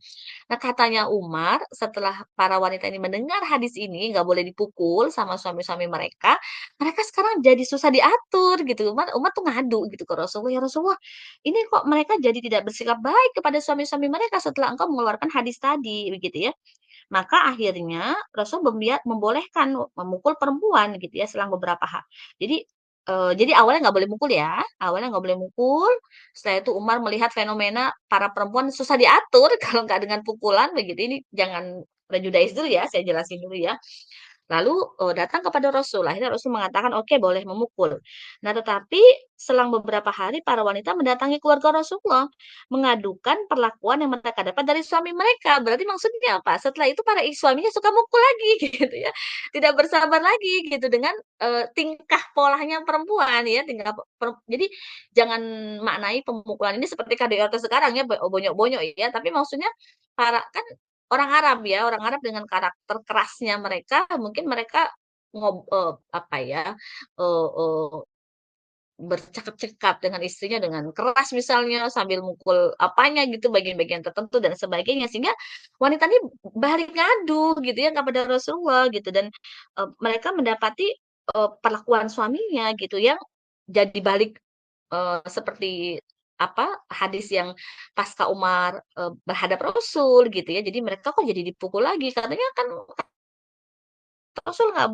Nah katanya Umar setelah para wanita ini mendengar hadis ini nggak boleh dipukul sama suami-suami mereka, mereka sekarang jadi susah diatur gitu. Umar Umar tuh ngadu gitu ke Rasulullah, ya Rasulullah, ini kok mereka jadi tidak bersikap baik kepada suami-suami mereka setelah engkau mengeluarkan hadis tadi, begitu ya. Maka akhirnya Rasul membolehkan memukul perempuan gitu ya selang beberapa hak. Jadi jadi awalnya nggak boleh mukul ya, awalnya nggak boleh mukul. Setelah itu Umar melihat fenomena para perempuan susah diatur kalau nggak dengan pukulan begitu. Ini jangan prejudis dulu ya, saya jelasin dulu ya. Lalu datang kepada Rasul. Akhirnya Rasul mengatakan, oke boleh memukul. Nah, tetapi selang beberapa hari para wanita mendatangi keluarga Rasulullah mengadukan perlakuan yang mereka dapat dari suami mereka. Berarti maksudnya apa? Setelah itu para suaminya suka mukul lagi gitu ya. Tidak bersabar lagi gitu dengan tingkah polanya perempuan ya, jadi jangan maknai pemukulan ini seperti KDRT sekarang ya, bonyok-bonyok ya, tapi maksudnya para kan orang Arab ya, orang Arab dengan karakter kerasnya mereka, mungkin mereka apa ya, eee eee, bercakap-cakap dengan istrinya dengan keras misalnya, sambil mukul apanya gitu, bagian-bagian tertentu dan sebagainya. Sehingga wanita ini balik ngadu gitu ya kepada Rasulullah gitu dan, mereka mendapati, perlakuan suaminya gitu yang jadi balik, seperti apa, hadis yang pasca Umar, berhadap Rasul gitu ya. Jadi mereka kok jadi dipukul lagi, katanya kan Rasul nggak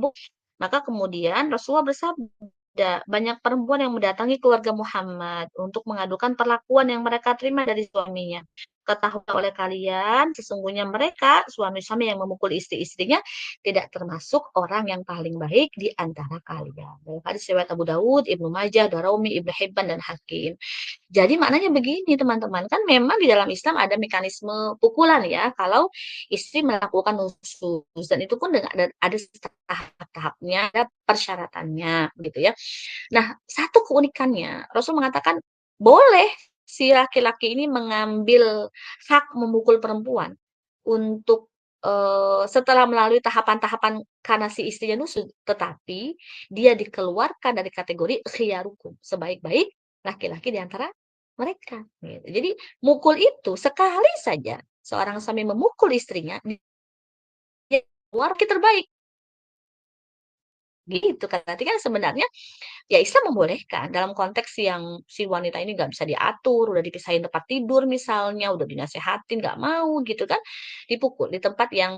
maka kemudian Rasulullah bersabda, banyak perempuan yang mendatangi keluarga Muhammad untuk mengadukan perlakuan yang mereka terima dari suaminya. Ketahuilah oleh kalian, sesungguhnya mereka, suami-suami yang memukul istri-istrinya, tidak termasuk orang yang paling baik di antara kalian. Dalam hadis riwayat Abu Dawud, Ibnu Majah, Darimi, Ibnu Hibban, dan Hakim. Jadi maknanya begini teman-teman, kan memang di dalam Islam ada mekanisme pukulan ya, kalau istri melakukan nusyuz dan itu pun dengan ada tahap-tahapnya, ada persyaratannya gitu ya. Nah, satu keunikannya, Rasul mengatakan boleh si laki-laki ini mengambil hak memukul perempuan untuk setelah melalui tahapan-tahapan karena si istrinya nusuk, tetapi dia dikeluarkan dari kategori khiyarukum, sebaik-baik laki-laki di antara mereka, gitu. Jadi mukul itu sekali saja seorang suami memukul istrinya, dia keluar laki terbaik, gitu kan. Berarti kan sebenarnya ya Islam membolehkan dalam konteks yang si wanita ini nggak bisa diatur, udah dipisahin tempat tidur misalnya, udah dinasehatin nggak mau gitu kan, dipukul di tempat yang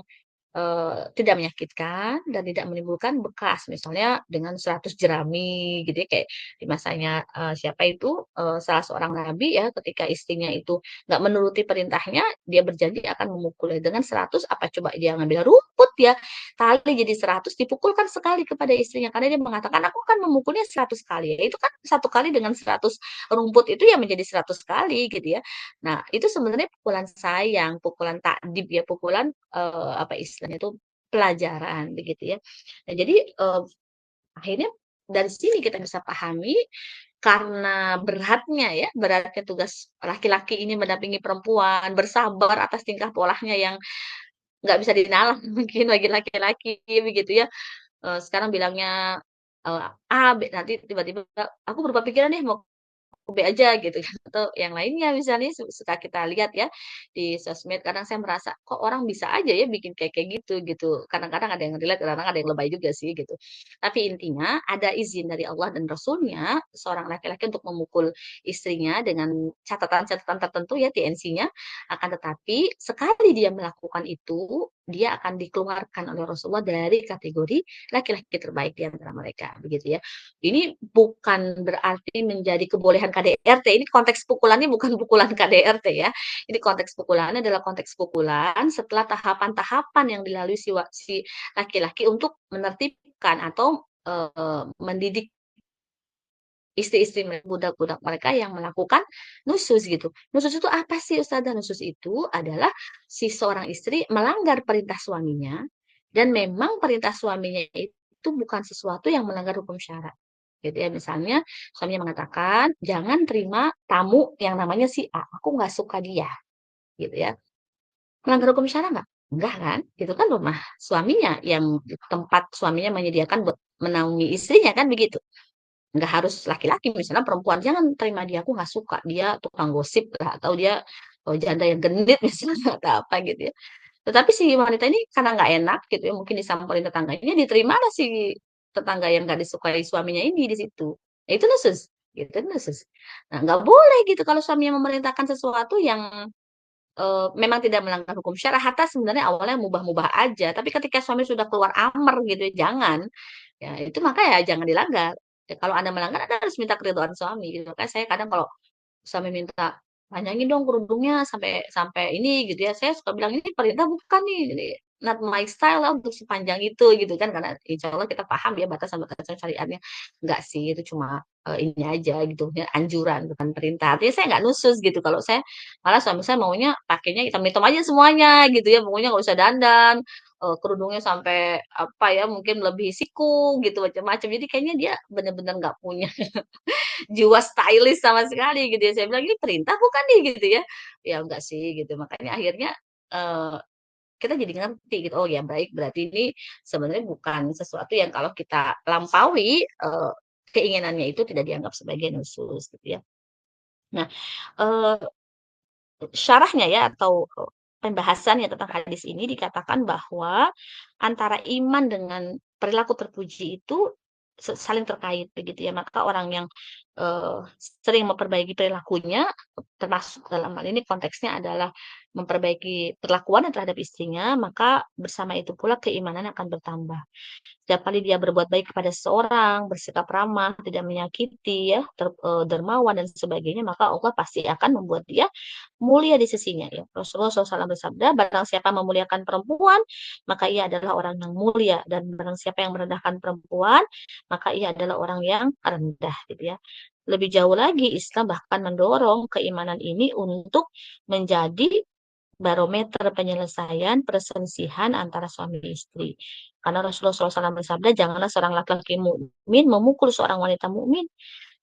tidak menyakitkan dan tidak menimbulkan bekas, misalnya dengan 100 jerami gitu ya, kayak di masanya, siapa itu, salah seorang nabi ya, ketika istrinya itu nggak menuruti perintahnya, dia berjanji akan memukulnya dengan 100 apa coba dia ngambil rumput ya, tali jadi 100 dipukulkan sekali kepada istrinya, karena dia mengatakan, "Aku akan memukulnya 100 kali." Ya itu kan satu kali dengan 100 rumput itu ya menjadi 100 kali gitu ya. Nah, itu sebenarnya pukulan sayang, pukulan takdib ya, pukulan, apa istilahnya itu, pelajaran begitu ya. Nah jadi, akhirnya dari sini kita bisa pahami, karena beratnya ya, beratnya tugas laki-laki ini mendampingi perempuan, bersabar atas tingkah polanya yang nggak bisa dinalar mungkin bagi laki-laki begitu ya, sekarang bilangnya, A, B, nanti tiba-tiba, "Aku berubah pikiran nih mau B aja gitu kan, atau yang lainnya misalnya suka kita lihat ya di sosmed kadang saya merasa, kok orang bisa aja ya bikin kayak kayak gitu. Kadang-kadang ada yang relate, kadang-kadang ada yang lebay juga sih gitu. Tapi intinya ada izin dari Allah dan Rasulnya seorang laki-laki untuk memukul istrinya dengan catatan-catatan tertentu ya TNC-nya, akan tetapi sekali dia melakukan itu, dia akan dikeluarkan oleh Rasulullah dari kategori laki-laki terbaik di antara mereka, begitu ya. Ini bukan berarti menjadi kebolehan KDRT, ini konteks pukulannya bukan pukulan KDRT ya. Ini konteks pukulannya adalah konteks pukulan setelah tahapan-tahapan yang dilalui si laki-laki untuk menertibkan atau, mendidik istri-istri budak-budak mereka yang melakukan nusyuz gitu. Nusyuz itu apa sih Ustazah? Nusyuz itu adalah si seorang istri melanggar perintah suaminya dan memang perintah suaminya itu bukan sesuatu yang melanggar hukum syara. Gitu ya, misalnya suaminya mengatakan, "Jangan terima tamu yang namanya si A, aku nggak suka dia." Gitu ya. Melanggar hukum syara nggak? Enggak kan? Itu kan rumah suaminya yang tempat suaminya menyediakan buat menaungi istrinya kan begitu. Nggak harus laki-laki, misalnya perempuan, "Jangan terima dia, aku nggak suka, dia tukang gosip lah, atau dia, janda yang genit," misalnya, atau apa gitu ya. Tetapi si wanita ini karena nggak enak gitu ya, mungkin disamperin tetangganya, diterimalah si tetangga yang nggak disukai suaminya ini di situ. Ya itu nusyuz, gitu, nusyuz. Nah, nggak boleh gitu kalau suaminya memerintahkan sesuatu yang, memang tidak melanggar hukum syara, hatta sebenarnya awalnya mubah-mubah aja, tapi ketika suami sudah keluar amar gitu ya, jangan. Ya itu maka ya jangan dilanggar. Ya kalau Anda melanggar, Anda harus minta keridhaan suami gitu. Makanya saya kadang kalau suami minta, "Panjangin dong kerudungnya sampai sampai ini," gitu ya, saya suka bilang, "Ini perintah bukan nih?" Gini. not my style lah untuk sepanjang itu gitu kan, karena insya Allah kita paham ya batasan-batasan syariatnya. Enggak sih, itu cuma ini aja gitu ya, anjuran bukan perintah. Artinya saya nggak nusus gitu, kalau saya malah suami saya maunya pakainya hitam-hitam aja semuanya gitu ya, pokoknya nggak usah dandan, kerudungnya sampai apa ya, mungkin lebih siku gitu, macam-macam. Jadi kayaknya dia bener-bener nggak punya jiwa stylish sama sekali gitu ya. Saya bilang, "Ini perintah bukan nih?" Gitu ya. Ya enggak sih gitu. Makanya akhirnya, eee, kita jadi ngerti gitu, oh ya baik berarti ini sebenarnya bukan sesuatu yang kalau kita lampaui, keinginannya itu tidak dianggap sebagai nusus gitu ya. Nah, eee, syarahnya ya atau, pembahasannya tentang hadis ini dikatakan bahwa antara iman dengan perilaku terpuji itu saling terkait begitu ya. Maka orang yang, eee, sering memperbaiki perilakunya, termasuk dalam hal ini konteksnya adalah memperbaiki perlakuannya terhadap istrinya, maka bersama itu pula keimanan akan bertambah. Setiap kali dia berbuat baik kepada seseorang, bersikap ramah, tidak menyakiti ya, dermawan dan sebagainya, maka Allah pasti akan membuat dia mulia di sisinya ya. Rasulullah SAW bersabda, barang siapa memuliakan perempuan, maka ia adalah orang yang mulia. Dan barang siapa yang merendahkan perempuan, maka ia adalah orang yang rendah gitu ya. Lebih jauh lagi, Islam bahkan mendorong keimanan ini untuk menjadi barometer penyelesaian perselisihan antara suami istri. Karena Rasulullah SAW bersabda, janganlah seorang laki-laki mukmin memukul seorang wanita mukmin.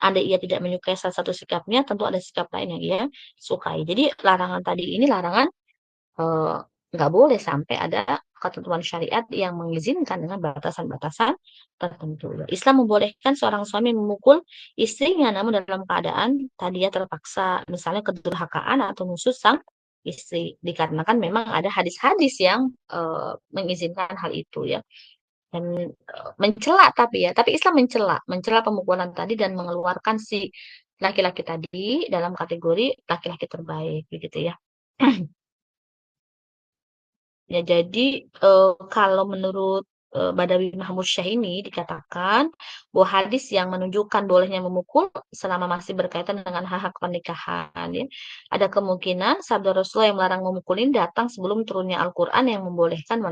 Andai ia tidak menyukai salah satu sikapnya, tentu ada sikap lain yang ia sukai. Jadi larangan tadi ini larangan eh, nggak boleh sampai ada ketentuan syariat yang mengizinkan dengan batasan-batasan tertentu. Islam membolehkan seorang suami memukul istrinya, namun dalam keadaan tadi ya terpaksa, misalnya kedurhakaan atau nusuk sang istri, dikarenakan memang ada hadis-hadis yang mengizinkan hal itu ya. Dan mencela tapi Islam mencela pemukulan tadi dan mengeluarkan si laki-laki tadi dalam kategori laki-laki terbaik begitu ya. Ya, jadi kalau menurut Badawi Mahmud Syah ini dikatakan bahwa hadis yang menunjukkan bolehnya memukul selama masih berkaitan dengan hak-hak pernikahan ya. Ada kemungkinan sabda Rasulullah yang melarang memukul ini datang sebelum turunnya Al-Qur'an yang membolehkan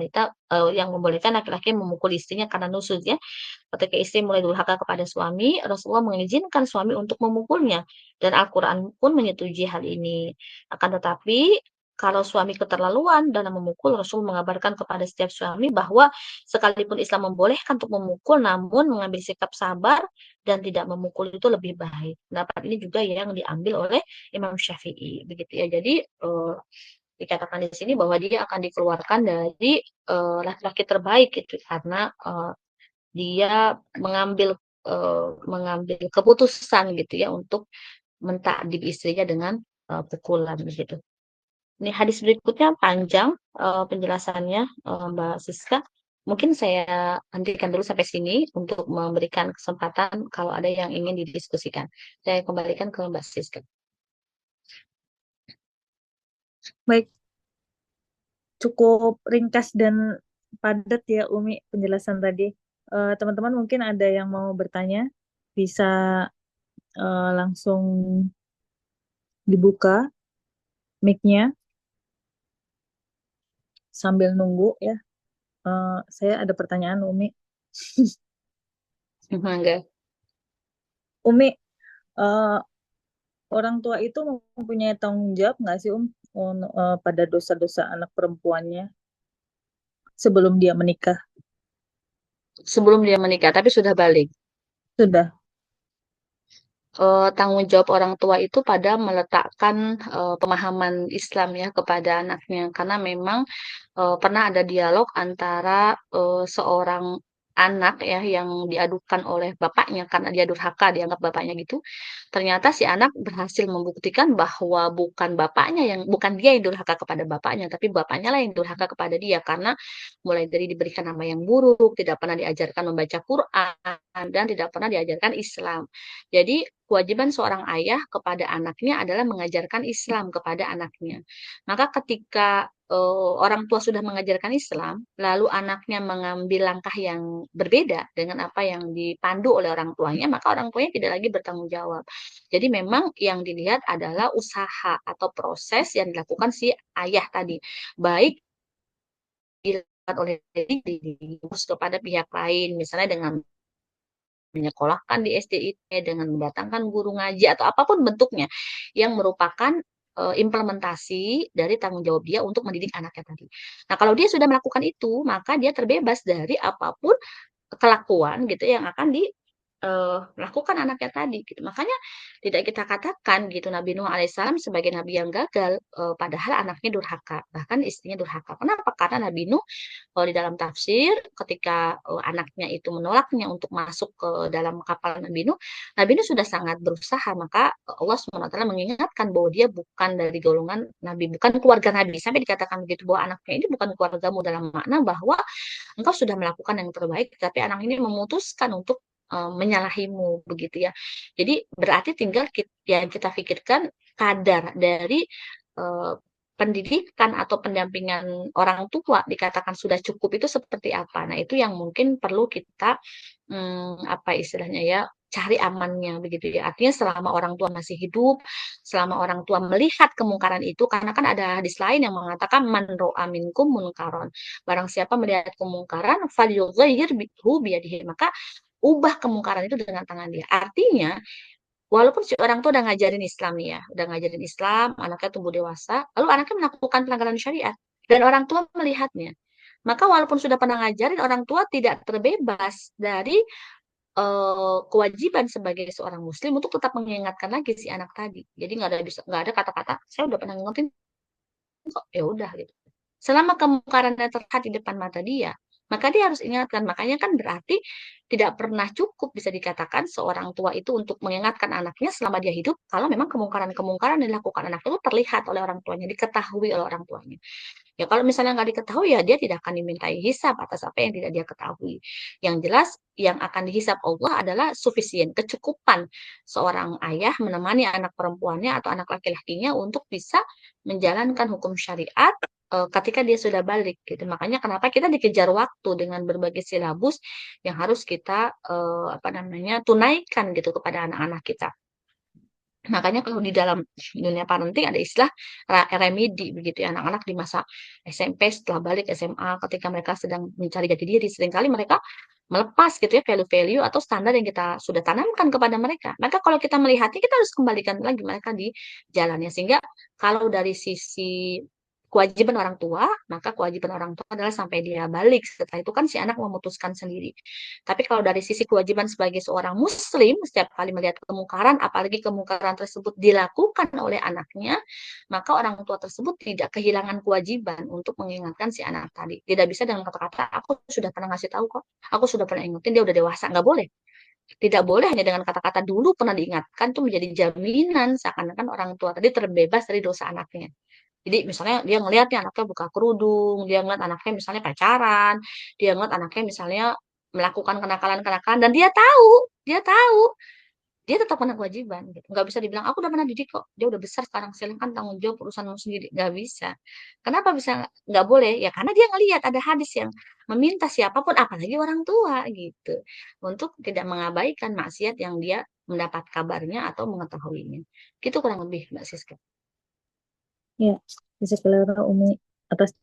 laki-laki memukul istrinya karena nusuk ya. Ketika istri mulai durhaka kepada suami, Rasulullah mengizinkan suami untuk memukulnya dan Al-Qur'an pun menyetujui hal ini. Akan tetapi kalau suami keterlaluan dalam memukul, Rasul mengabarkan kepada setiap suami bahwa sekalipun Islam membolehkan untuk memukul, namun mengambil sikap sabar dan tidak memukul itu lebih baik. Pendapat ini juga yang diambil oleh Imam Syafi'i, begitu ya. Jadi dikatakan di sini bahwa dia akan dikeluarkan dari laki-laki terbaik gitu karena dia mengambil keputusan gitu ya untuk mentakdir istrinya dengan pukulan begitu. Ini hadis berikutnya panjang penjelasannya Mbak Siska. Mungkin saya hentikan dulu sampai sini untuk memberikan kesempatan kalau ada yang ingin didiskusikan. Saya kembalikan ke Mbak Siska.
Baik, cukup ringkas dan padat ya Umi penjelasan tadi. Teman-teman mungkin ada yang mau bertanya, bisa langsung dibuka mic-nya sambil nunggu ya. Saya ada pertanyaan Umi.
Mangga.
Umi, eh, orang tua itu mempunyai tanggung jawab nggak sih pada dosa-dosa anak perempuannya sebelum dia menikah?
Sebelum dia menikah, tapi sudah balik.
Sudah.
Tanggung jawab orang tua itu pada meletakkan pemahaman Islam ya kepada anaknya, karena memang pernah ada dialog antara seorang anak ya yang diadukan oleh bapaknya karena dia durhaka dianggap bapaknya gitu. Ternyata si anak berhasil membuktikan bahwa bukan dia yang durhaka kepada bapaknya, tapi bapaknya lah yang durhaka kepada dia karena mulai dari diberikan nama yang buruk, tidak pernah diajarkan membaca Quran dan tidak pernah diajarkan Islam. Jadi kewajiban seorang ayah kepada anaknya adalah mengajarkan Islam kepada anaknya. Maka ketika orang tua sudah mengajarkan Islam, lalu anaknya mengambil langkah yang berbeda dengan apa yang dipandu oleh orang tuanya, maka orang tuanya tidak lagi bertanggung jawab. Jadi memang yang dilihat adalah usaha atau proses yang dilakukan si ayah tadi, baik oleh diurus kepada pihak lain, misalnya dengan menyekolahkan di SDIT, dengan mendatangkan guru ngaji atau apapun bentuknya yang merupakan implementasi dari tanggung jawab dia untuk mendidik anaknya tadi. Nah, kalau dia sudah melakukan itu, maka dia terbebas dari apapun kelakuan gitu yang akan lakukan anaknya tadi gitu. Makanya tidak kita katakan gitu Nabi Nuh alaihissalam sebagai nabi yang gagal, padahal anaknya durhaka, bahkan istrinya durhaka. Kenapa? Karena Nabi Nuh kalau di dalam tafsir ketika anaknya itu menolaknya untuk masuk ke dalam kapal Nabi Nuh sudah sangat berusaha, maka Allah SWT mengingatkan bahwa dia bukan dari golongan Nabi, bukan keluarga Nabi. Sampai dikatakan begitu bahwa anaknya ini bukan keluargamu dalam makna bahwa engkau sudah melakukan yang terbaik, tapi anak ini memutuskan untuk menyalahimu begitu ya. Jadi berarti tinggal yang kita pikirkan kadar dari eh, pendidikan atau pendampingan orang tua dikatakan sudah cukup itu seperti apa. Nah, itu yang mungkin perlu kita apa istilahnya ya, cari amannya begitu ya. Artinya selama orang tua masih hidup, selama orang tua melihat kemungkaran itu, karena kan ada hadis lain yang mengatakan man ro'a minkum munkaron. Barang siapa melihat kemungkaran, falyughayyirhu biyadihi, maka ubah kemungkaran itu dengan tangan dia. Artinya, walaupun si orang tua udah ngajarin Islam nih ya, udah ngajarin Islam, anaknya tumbuh dewasa, lalu anaknya melakukan pelanggaran syariat, dan orang tua melihatnya. Maka walaupun sudah pernah ngajarin, orang tua tidak terbebas dari kewajiban sebagai seorang muslim untuk tetap mengingatkan lagi si anak tadi. Jadi nggak ada kata-kata, saya udah pernah ngingetin kok, ya udah gitu. Selama kemungkarannya terlihat di depan mata dia, maka dia harus ingatkan. Makanya kan berarti tidak pernah cukup bisa dikatakan seorang tua itu untuk mengingatkan anaknya selama dia hidup, kalau memang kemungkaran-kemungkaran yang dilakukan anak itu terlihat oleh orang tuanya, diketahui oleh orang tuanya. Ya kalau misalnya nggak diketahui ya dia tidak akan dimintai hisab atas apa yang tidak dia ketahui. Yang jelas yang akan dihisab Allah adalah sufisien, kecukupan seorang ayah menemani anak perempuannya atau anak laki-lakinya untuk bisa menjalankan hukum syariat ketika dia sudah balik gitu. Makanya kenapa kita dikejar waktu dengan berbagai silabus yang harus kita apa namanya tunaikan gitu kepada anak-anak kita. Makanya kalau di dalam dunia parenting ada istilah remedi begitu ya, anak-anak di masa SMP setelah balik SMA ketika mereka sedang mencari jati diri, seringkali mereka melepas gitu ya value-value atau standar yang kita sudah tanamkan kepada mereka. Maka kalau kita melihatnya kita harus kembalikan lagi mereka di jalannya, sehingga kalau dari sisi kewajiban orang tua, maka kewajiban orang tua adalah sampai dia balik. Setelah itu kan si anak memutuskan sendiri. Tapi kalau dari sisi kewajiban sebagai seorang muslim, setiap kali melihat kemungkaran, apalagi kemungkaran tersebut dilakukan oleh anaknya, maka orang tua tersebut tidak kehilangan kewajiban untuk mengingatkan si anak tadi. Tidak bisa dengan kata-kata, aku sudah pernah ngasih tahu kok, aku sudah pernah ingetin, dia udah dewasa. Nggak boleh. Tidak boleh hanya dengan kata-kata dulu pernah diingatkan, itu menjadi jaminan seakan-akan orang tua tadi terbebas dari dosa anaknya. Jadi misalnya dia ngelihat nih anaknya buka kerudung, dia ngeliat anaknya misalnya pacaran, dia ngeliat anaknya misalnya melakukan kenakalan-kenakalan dan dia tahu, dia tetap kena kewajiban gitu. Nggak bisa dibilang aku udah pernah didik kok, dia udah besar sekarang silahkan tanggung jawab urusanmu sendiri. Nggak bisa. Kenapa bisa nggak boleh? Ya karena dia ngelihat ada hadis yang meminta siapapun, apalagi orang tua gitu, untuk tidak mengabaikan maksiat yang dia mendapat kabarnya atau mengetahuinya. Gitu kurang lebih Mbak Siska.
Ya, bisa kelihatan Umi atas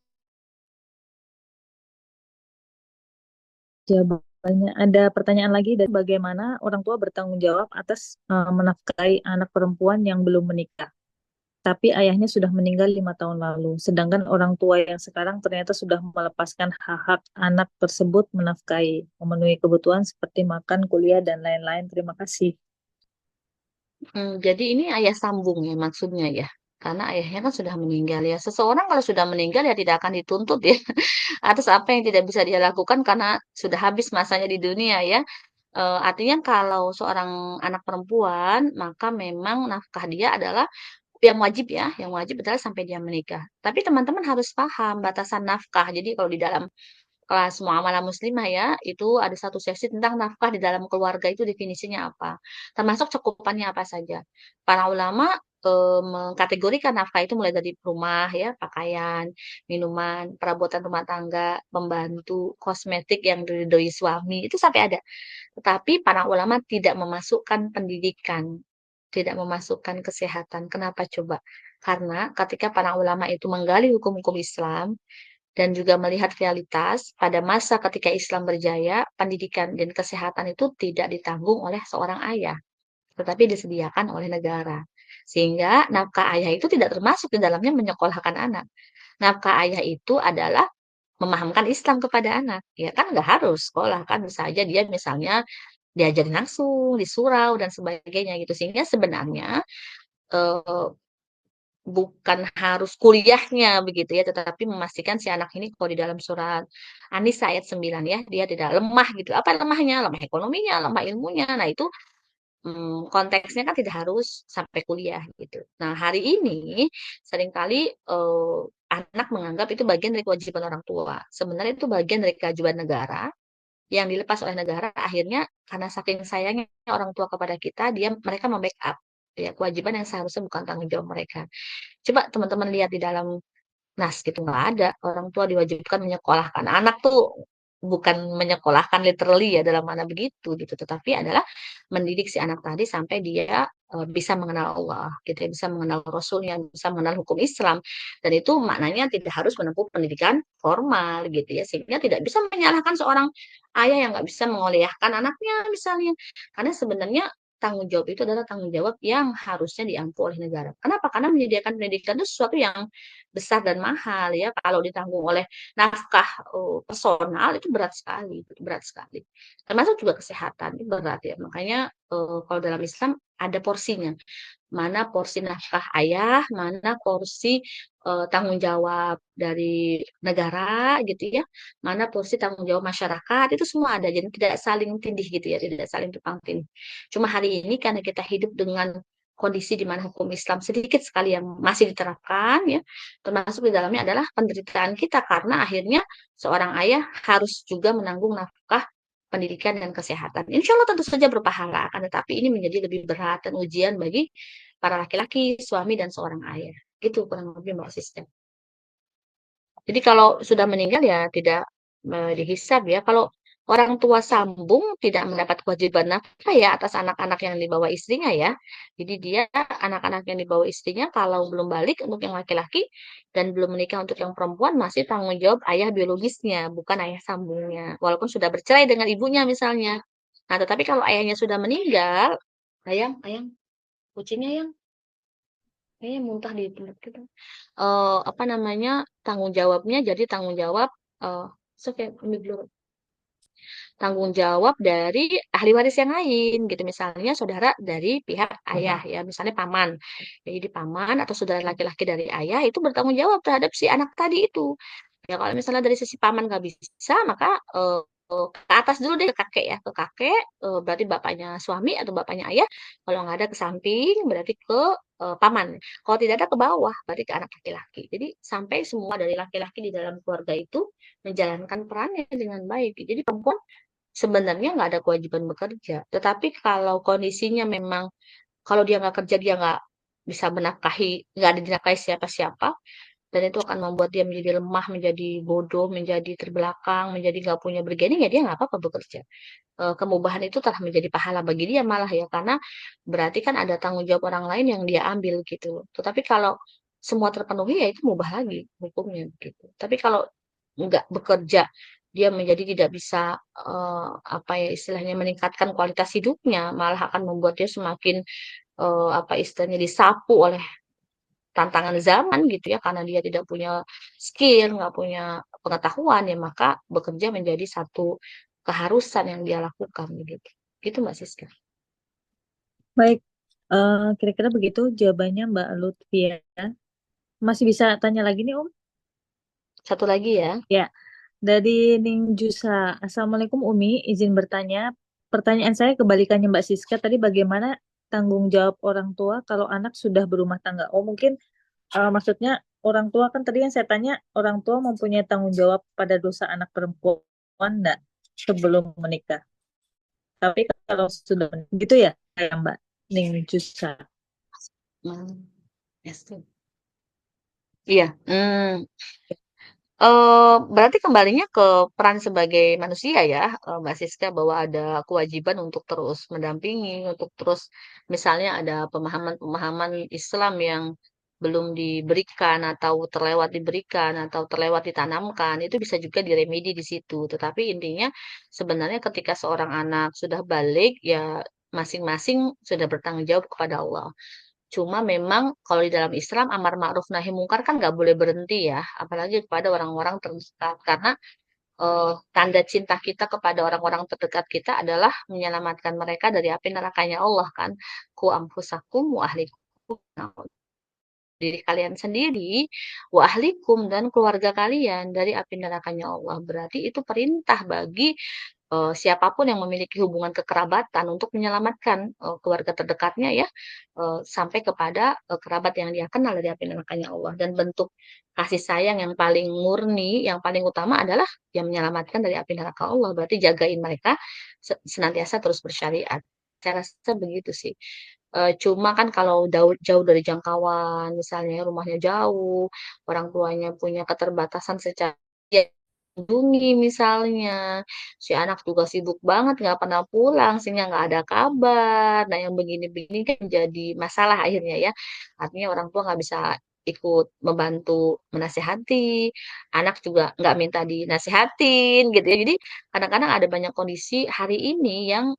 jawabannya. Ada pertanyaan lagi dari bagaimana orang tua bertanggung jawab atas menafkahi anak perempuan yang belum menikah, tapi ayahnya sudah meninggal 5 tahun lalu. Sedangkan orang tua yang sekarang ternyata sudah melepaskan hak-hak anak tersebut menafkahi, memenuhi kebutuhan seperti makan, kuliah, dan lain-lain. Terima kasih.
Jadi ini ayah sambung ya maksudnya ya. Karena ayahnya kan sudah meninggal ya. Seseorang kalau sudah meninggal ya tidak akan dituntut ya atas apa yang tidak bisa dia lakukan karena sudah habis masanya di dunia ya. Artinya kalau seorang anak perempuan maka memang nafkah dia adalah yang wajib ya, yang wajib adalah sampai dia menikah. Tapi teman-teman harus paham batasan nafkah. Jadi kalau di dalam kelas muamalah muslimah ya, itu ada satu sesi tentang nafkah di dalam keluarga itu definisinya apa. Termasuk cakupannya apa saja. Para ulama mengkategorikan nafkah itu mulai dari rumah ya, pakaian, minuman, perabotan rumah tangga, pembantu, kosmetik yang diridhoi suami, itu sampai ada. Tetapi para ulama tidak memasukkan pendidikan, tidak memasukkan kesehatan. Kenapa coba? Karena ketika para ulama itu menggali hukum-hukum Islam, dan juga melihat realitas pada masa ketika Islam berjaya, pendidikan dan kesehatan itu tidak ditanggung oleh seorang ayah, tetapi disediakan oleh negara. Sehingga nafkah ayah itu tidak termasuk di dalamnya menyekolahkan anak. Nafkah ayah itu adalah memahamkan Islam kepada anak. Ya kan nggak harus sekolah kan, bisa aja dia misalnya diajarin langsung, di surau dan sebagainya gitu. Sehingga sebenarnya eh, bukan harus kuliahnya begitu ya, tetapi memastikan si anak ini kalau di dalam surat An-Nisa ayat 9 ya, dia tidak lemah gitu. Apa lemahnya? Lemah ekonominya, lemah ilmunya. Nah, itu konteksnya kan tidak harus sampai kuliah gitu. Nah, hari ini seringkali anak menganggap itu bagian dari kewajiban orang tua. Sebenarnya itu bagian dari kewajiban negara yang dilepas oleh negara, akhirnya karena saking sayangnya orang tua kepada kita, mereka membackup ya kewajiban yang seharusnya bukan tanggung jawab mereka. Coba teman-teman lihat di dalam nas gitu, nggak ada orang tua diwajibkan menyekolahkan anak tuh, bukan menyekolahkan literally ya dalam mana begitu gitu, tetapi adalah mendidik si anak tadi sampai dia bisa mengenal Allah gitu ya, bisa mengenal Rasulnya, bisa mengenal hukum Islam, dan itu maknanya tidak harus menempuh pendidikan formal gitu ya, sehingga tidak bisa menyalahkan seorang ayah yang nggak bisa mengoleahkan anaknya misalnya, karena sebenarnya tanggung jawab itu adalah tanggung jawab yang harusnya diampu oleh negara. Kenapa? Karena menyediakan pendidikan itu sesuatu yang besar dan mahal ya. Kalau ditanggung oleh nafkah personal itu berat sekali, berat sekali. Termasuk juga kesehatan itu berat ya. Makanya kalau dalam Islam ada porsinya. Mana porsi nafkah ayah, mana porsi tanggung jawab dari negara gitu ya, mana porsi tanggung jawab masyarakat, itu semua ada. Jadi tidak saling tindih gitu ya, tidak saling tumpang tindih. Cuma hari ini karena kita hidup dengan kondisi di mana hukum Islam sedikit sekali yang masih diterapkan ya, termasuk di dalamnya adalah penderitaan kita karena akhirnya seorang ayah harus juga menanggung nafkah pendidikan dan kesehatan. Insya Allah tentu saja berpahala, akan tetapi ini menjadi lebih berat dan ujian bagi para laki-laki, suami dan seorang ayah. Gitu kurang lebih Mbak Siska. Jadi kalau sudah meninggal ya tidak dihisab ya. Kalau orang tua sambung tidak mendapat kewajiban nafkah ya atas anak-anak yang dibawa istrinya ya. Jadi dia anak-anak yang dibawa istrinya kalau belum balik untuk yang laki-laki dan belum menikah untuk yang perempuan masih tanggung jawab ayah biologisnya, bukan ayah sambungnya. Walaupun sudah bercerai dengan ibunya misalnya. Nah, tetapi kalau ayahnya sudah meninggal, ayang, ayang, kucingnya yang kayaknya muntah di tempat kita. Apa namanya, tanggung jawabnya jadi tanggung jawab, eee, oke, ambil dulu. Tanggung jawab dari ahli waris yang lain gitu, misalnya saudara dari pihak ayah ya, misalnya paman. Jadi paman atau saudara laki-laki dari ayah itu bertanggung jawab terhadap si anak tadi itu. Ya kalau misalnya dari sisi paman nggak bisa, maka ke atas dulu deh ke kakek ya, ke kakek berarti bapaknya suami atau bapaknya ayah. Kalau nggak ada ke samping berarti ke paman. Kalau tidak ada ke bawah berarti ke anak laki-laki. Jadi sampai semua dari laki-laki di dalam keluarga itu menjalankan perannya dengan baik. Jadi perempuan sebenarnya nggak ada kewajiban bekerja. Tetapi kalau kondisinya memang kalau dia nggak kerja dia nggak bisa menafkahi, nggak ada dinafkahi siapa-siapa, dan itu akan membuat dia menjadi lemah, menjadi bodoh, menjadi terbelakang, menjadi nggak punya bergening, ya dia nggak apa-apa bekerja. Kemubahan itu telah menjadi pahala bagi dia malah ya, karena berarti kan ada tanggung jawab orang lain yang dia ambil gitu. Tetapi kalau semua terpenuhi ya itu mubah lagi hukumnya gitu. Tapi kalau nggak bekerja, dia menjadi tidak bisa apa ya istilahnya meningkatkan kualitas hidupnya, malah akan membuat dia semakin apa istilahnya disapu oleh tantangan zaman gitu ya karena dia tidak punya skill, nggak punya pengetahuan ya maka bekerja menjadi satu keharusan yang dia lakukan gitu. Gitu Mbak Siska.
Baik, kira-kira begitu jawabannya Mbak Lutfia. Masih bisa tanya lagi nih Om?
Satu lagi ya.
Ya, dari Ningjusa. Assalamualaikum Umi, izin bertanya. Pertanyaan saya kebalikannya Mbak Siska tadi bagaimana tanggung jawab orang tua kalau anak sudah berumah tangga? Oh mungkin maksudnya orang tua kan tadi yang saya tanya orang tua mempunyai tanggung jawab pada dosa anak perempuan enggak sebelum menikah. Tapi kalau sudah menikah, gitu ya kayak Mbak Ningjusa.
Hmm, yes, tuh. Iya. Berarti kembalinya ke peran sebagai manusia ya, Mbak Siska, bahwa ada kewajiban untuk terus mendampingi, untuk terus misalnya ada pemahaman-pemahaman Islam yang belum diberikan atau terlewat diberikan atau terlewat ditanamkan, itu bisa juga diremedi di situ. Tetapi intinya sebenarnya ketika seorang anak sudah balik, ya masing-masing sudah bertanggung jawab kepada Allah. Cuma memang kalau di dalam Islam amar ma'ruf nahi mungkar kan nggak boleh berhenti ya, apalagi kepada orang-orang terdekat. Karena tanda cinta kita kepada orang-orang terdekat kita adalah menyelamatkan mereka dari api nerakanya Allah kan. Ku amfusakum wa ahlikum. Nah, diri kalian sendiri, wa ahlikum dan keluarga kalian dari api nerakanya Allah. Berarti itu perintah bagi siapapun yang memiliki hubungan kekerabatan untuk menyelamatkan keluarga terdekatnya ya sampai kepada kerabat yang dia kenal dari api nerakanya Allah. Dan bentuk kasih sayang yang paling murni, yang paling utama adalah yang menyelamatkan dari api neraka Allah. Berarti jagain mereka senantiasa terus bersyariat. Saya rasa begitu sih. Cuma kan kalau jauh, jauh dari jangkauan, misalnya rumahnya jauh, orang tuanya punya keterbatasan secara ya, kunjungi misalnya, si anak juga sibuk banget nggak pernah pulang sehingga nggak ada kabar. Nah yang begini-begini kan jadi masalah akhirnya ya. Artinya orang tua nggak bisa ikut membantu menasehati, anak juga nggak minta dinasehatin gitu ya. Jadi kadang-kadang ada banyak kondisi hari ini yang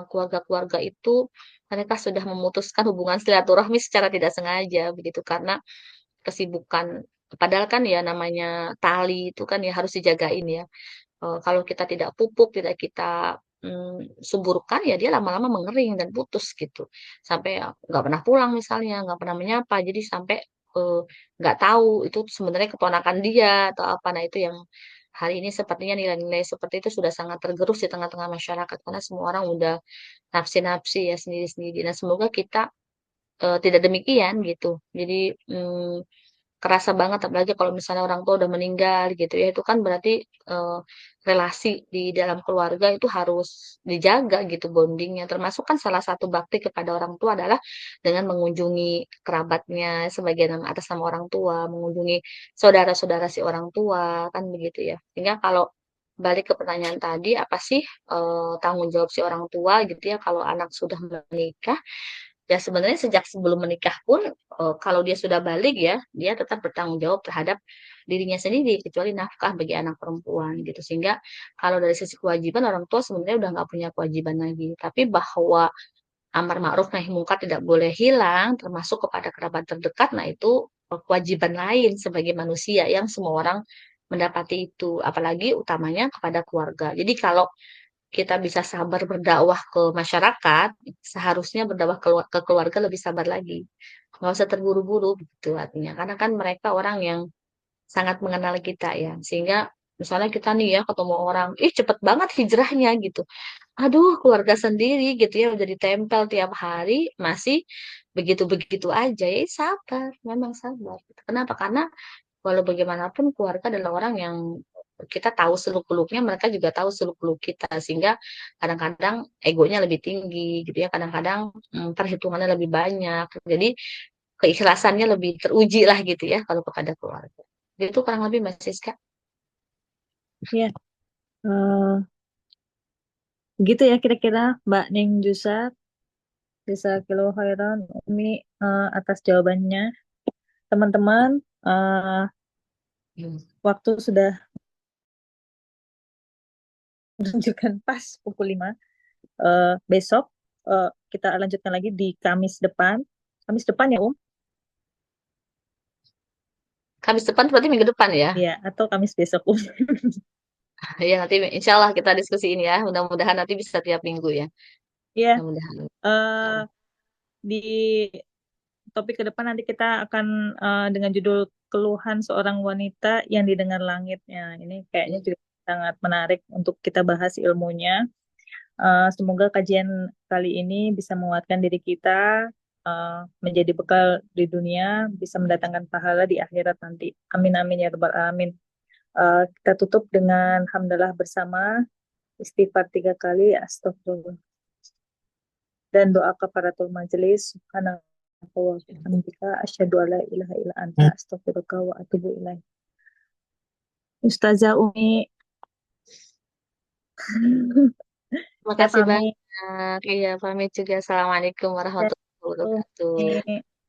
keluarga-keluarga itu mereka sudah memutuskan hubungan silaturahmi secara tidak sengaja begitu karena kesibukan. Padahal kan ya namanya tali itu kan ya harus dijagain ya. Kalau kita tidak pupuk, tidak kita suburkan ya dia lama-lama mengering dan putus gitu. Sampai ya nggak pernah pulang misalnya, nggak pernah menyapa. Jadi sampai eh, nggak tahu itu sebenarnya keponakan dia atau apa. Nah itu yang hari ini sepertinya nilai-nilai seperti itu sudah sangat tergerus di tengah-tengah masyarakat karena semua orang udah nafsi-nafsi ya sendiri-sendiri. Nah, semoga kita tidak demikian gitu. Jadi kerasa banget apalagi kalau misalnya orang tua udah meninggal gitu ya itu kan berarti eh, relasi di dalam keluarga itu harus dijaga gitu bondingnya. Termasuk kan salah satu bakti kepada orang tua adalah dengan mengunjungi kerabatnya sebagai nama atas nama orang tua, mengunjungi saudara-saudara si orang tua kan begitu ya. Sehingga kalau balik ke pertanyaan tadi, apa sih tanggung jawab si orang tua gitu ya kalau anak sudah menikah? Ya sebenarnya sejak sebelum menikah pun kalau dia sudah balik ya, dia tetap bertanggung jawab terhadap dirinya sendiri kecuali nafkah bagi anak perempuan gitu. Sehingga kalau dari sisi kewajiban orang tua sebenarnya udah nggak punya kewajiban lagi. Tapi bahwa amar ma'ruf nahi mungkar tidak boleh hilang termasuk kepada kerabat terdekat, nah itu kewajiban lain sebagai manusia yang semua orang mendapati itu, apalagi utamanya kepada keluarga. Jadi kalau kita bisa sabar berdakwah ke masyarakat, seharusnya berdakwah ke keluarga lebih sabar lagi. Nggak usah terburu-buru gitu artinya. Karena kan mereka orang yang sangat mengenal kita ya. Sehingga misalnya kita nih ya ketemu orang, ih cepet banget hijrahnya gitu. Aduh, keluarga sendiri gitu ya udah ditempel tiap hari masih begitu-begitu aja. Ya sabar, memang sabar. Kenapa? Karena walau bagaimanapun keluarga adalah orang yang kita tahu seluk-beluknya, mereka juga tahu seluk-beluk kita, sehingga kadang-kadang egonya lebih tinggi gitu ya, kadang-kadang perhitungannya lebih banyak. Jadi keikhlasannya lebih teruji lah gitu ya kalau kepada keluarga. Itu kurang lebih Mbak Siska.
Ya, begitu ya kira-kira Mbak Ning Jusat. Jazakallahu khairan Umi atas jawabannya. Teman-teman,
Hmm.
waktu sudah menunjukkan pas pukul 5. Besok kita lanjutkan lagi di Kamis depan. Kamis depan ya,
Kamis depan berarti minggu depan ya.
Ya, atau Kamis besok,
Ya nanti insya Allah kita diskusiin ya. Mudah-mudahan nanti bisa tiap minggu ya.
Ya,
Mudah-mudahan.
eh, di topik ke depan nanti kita akan dengan judul Keluhan Seorang Wanita yang Didengar Langitnya. Ini kayaknya juga sangat menarik untuk kita bahas ilmunya. Semoga kajian kali ini bisa menguatkan diri kita, eh, menjadi bekal di dunia, bisa mendatangkan pahala di akhirat nanti. Amin amin ya rabbal alamin. Kita tutup dengan hamdalah bersama, istighfar 3 kali, astagfirullah, dan doa kafaratul majelis. Subhanallah wa bihamdika asyhadu alla ilaha illa anta astaghfiruka wa atubu ilaik. Ustazah Umi,
Terima
saya
kasih
pamit.
banyak. Iya, pamit juga. Assalamualaikum warahmatullahi wabarakatuh.
Umi.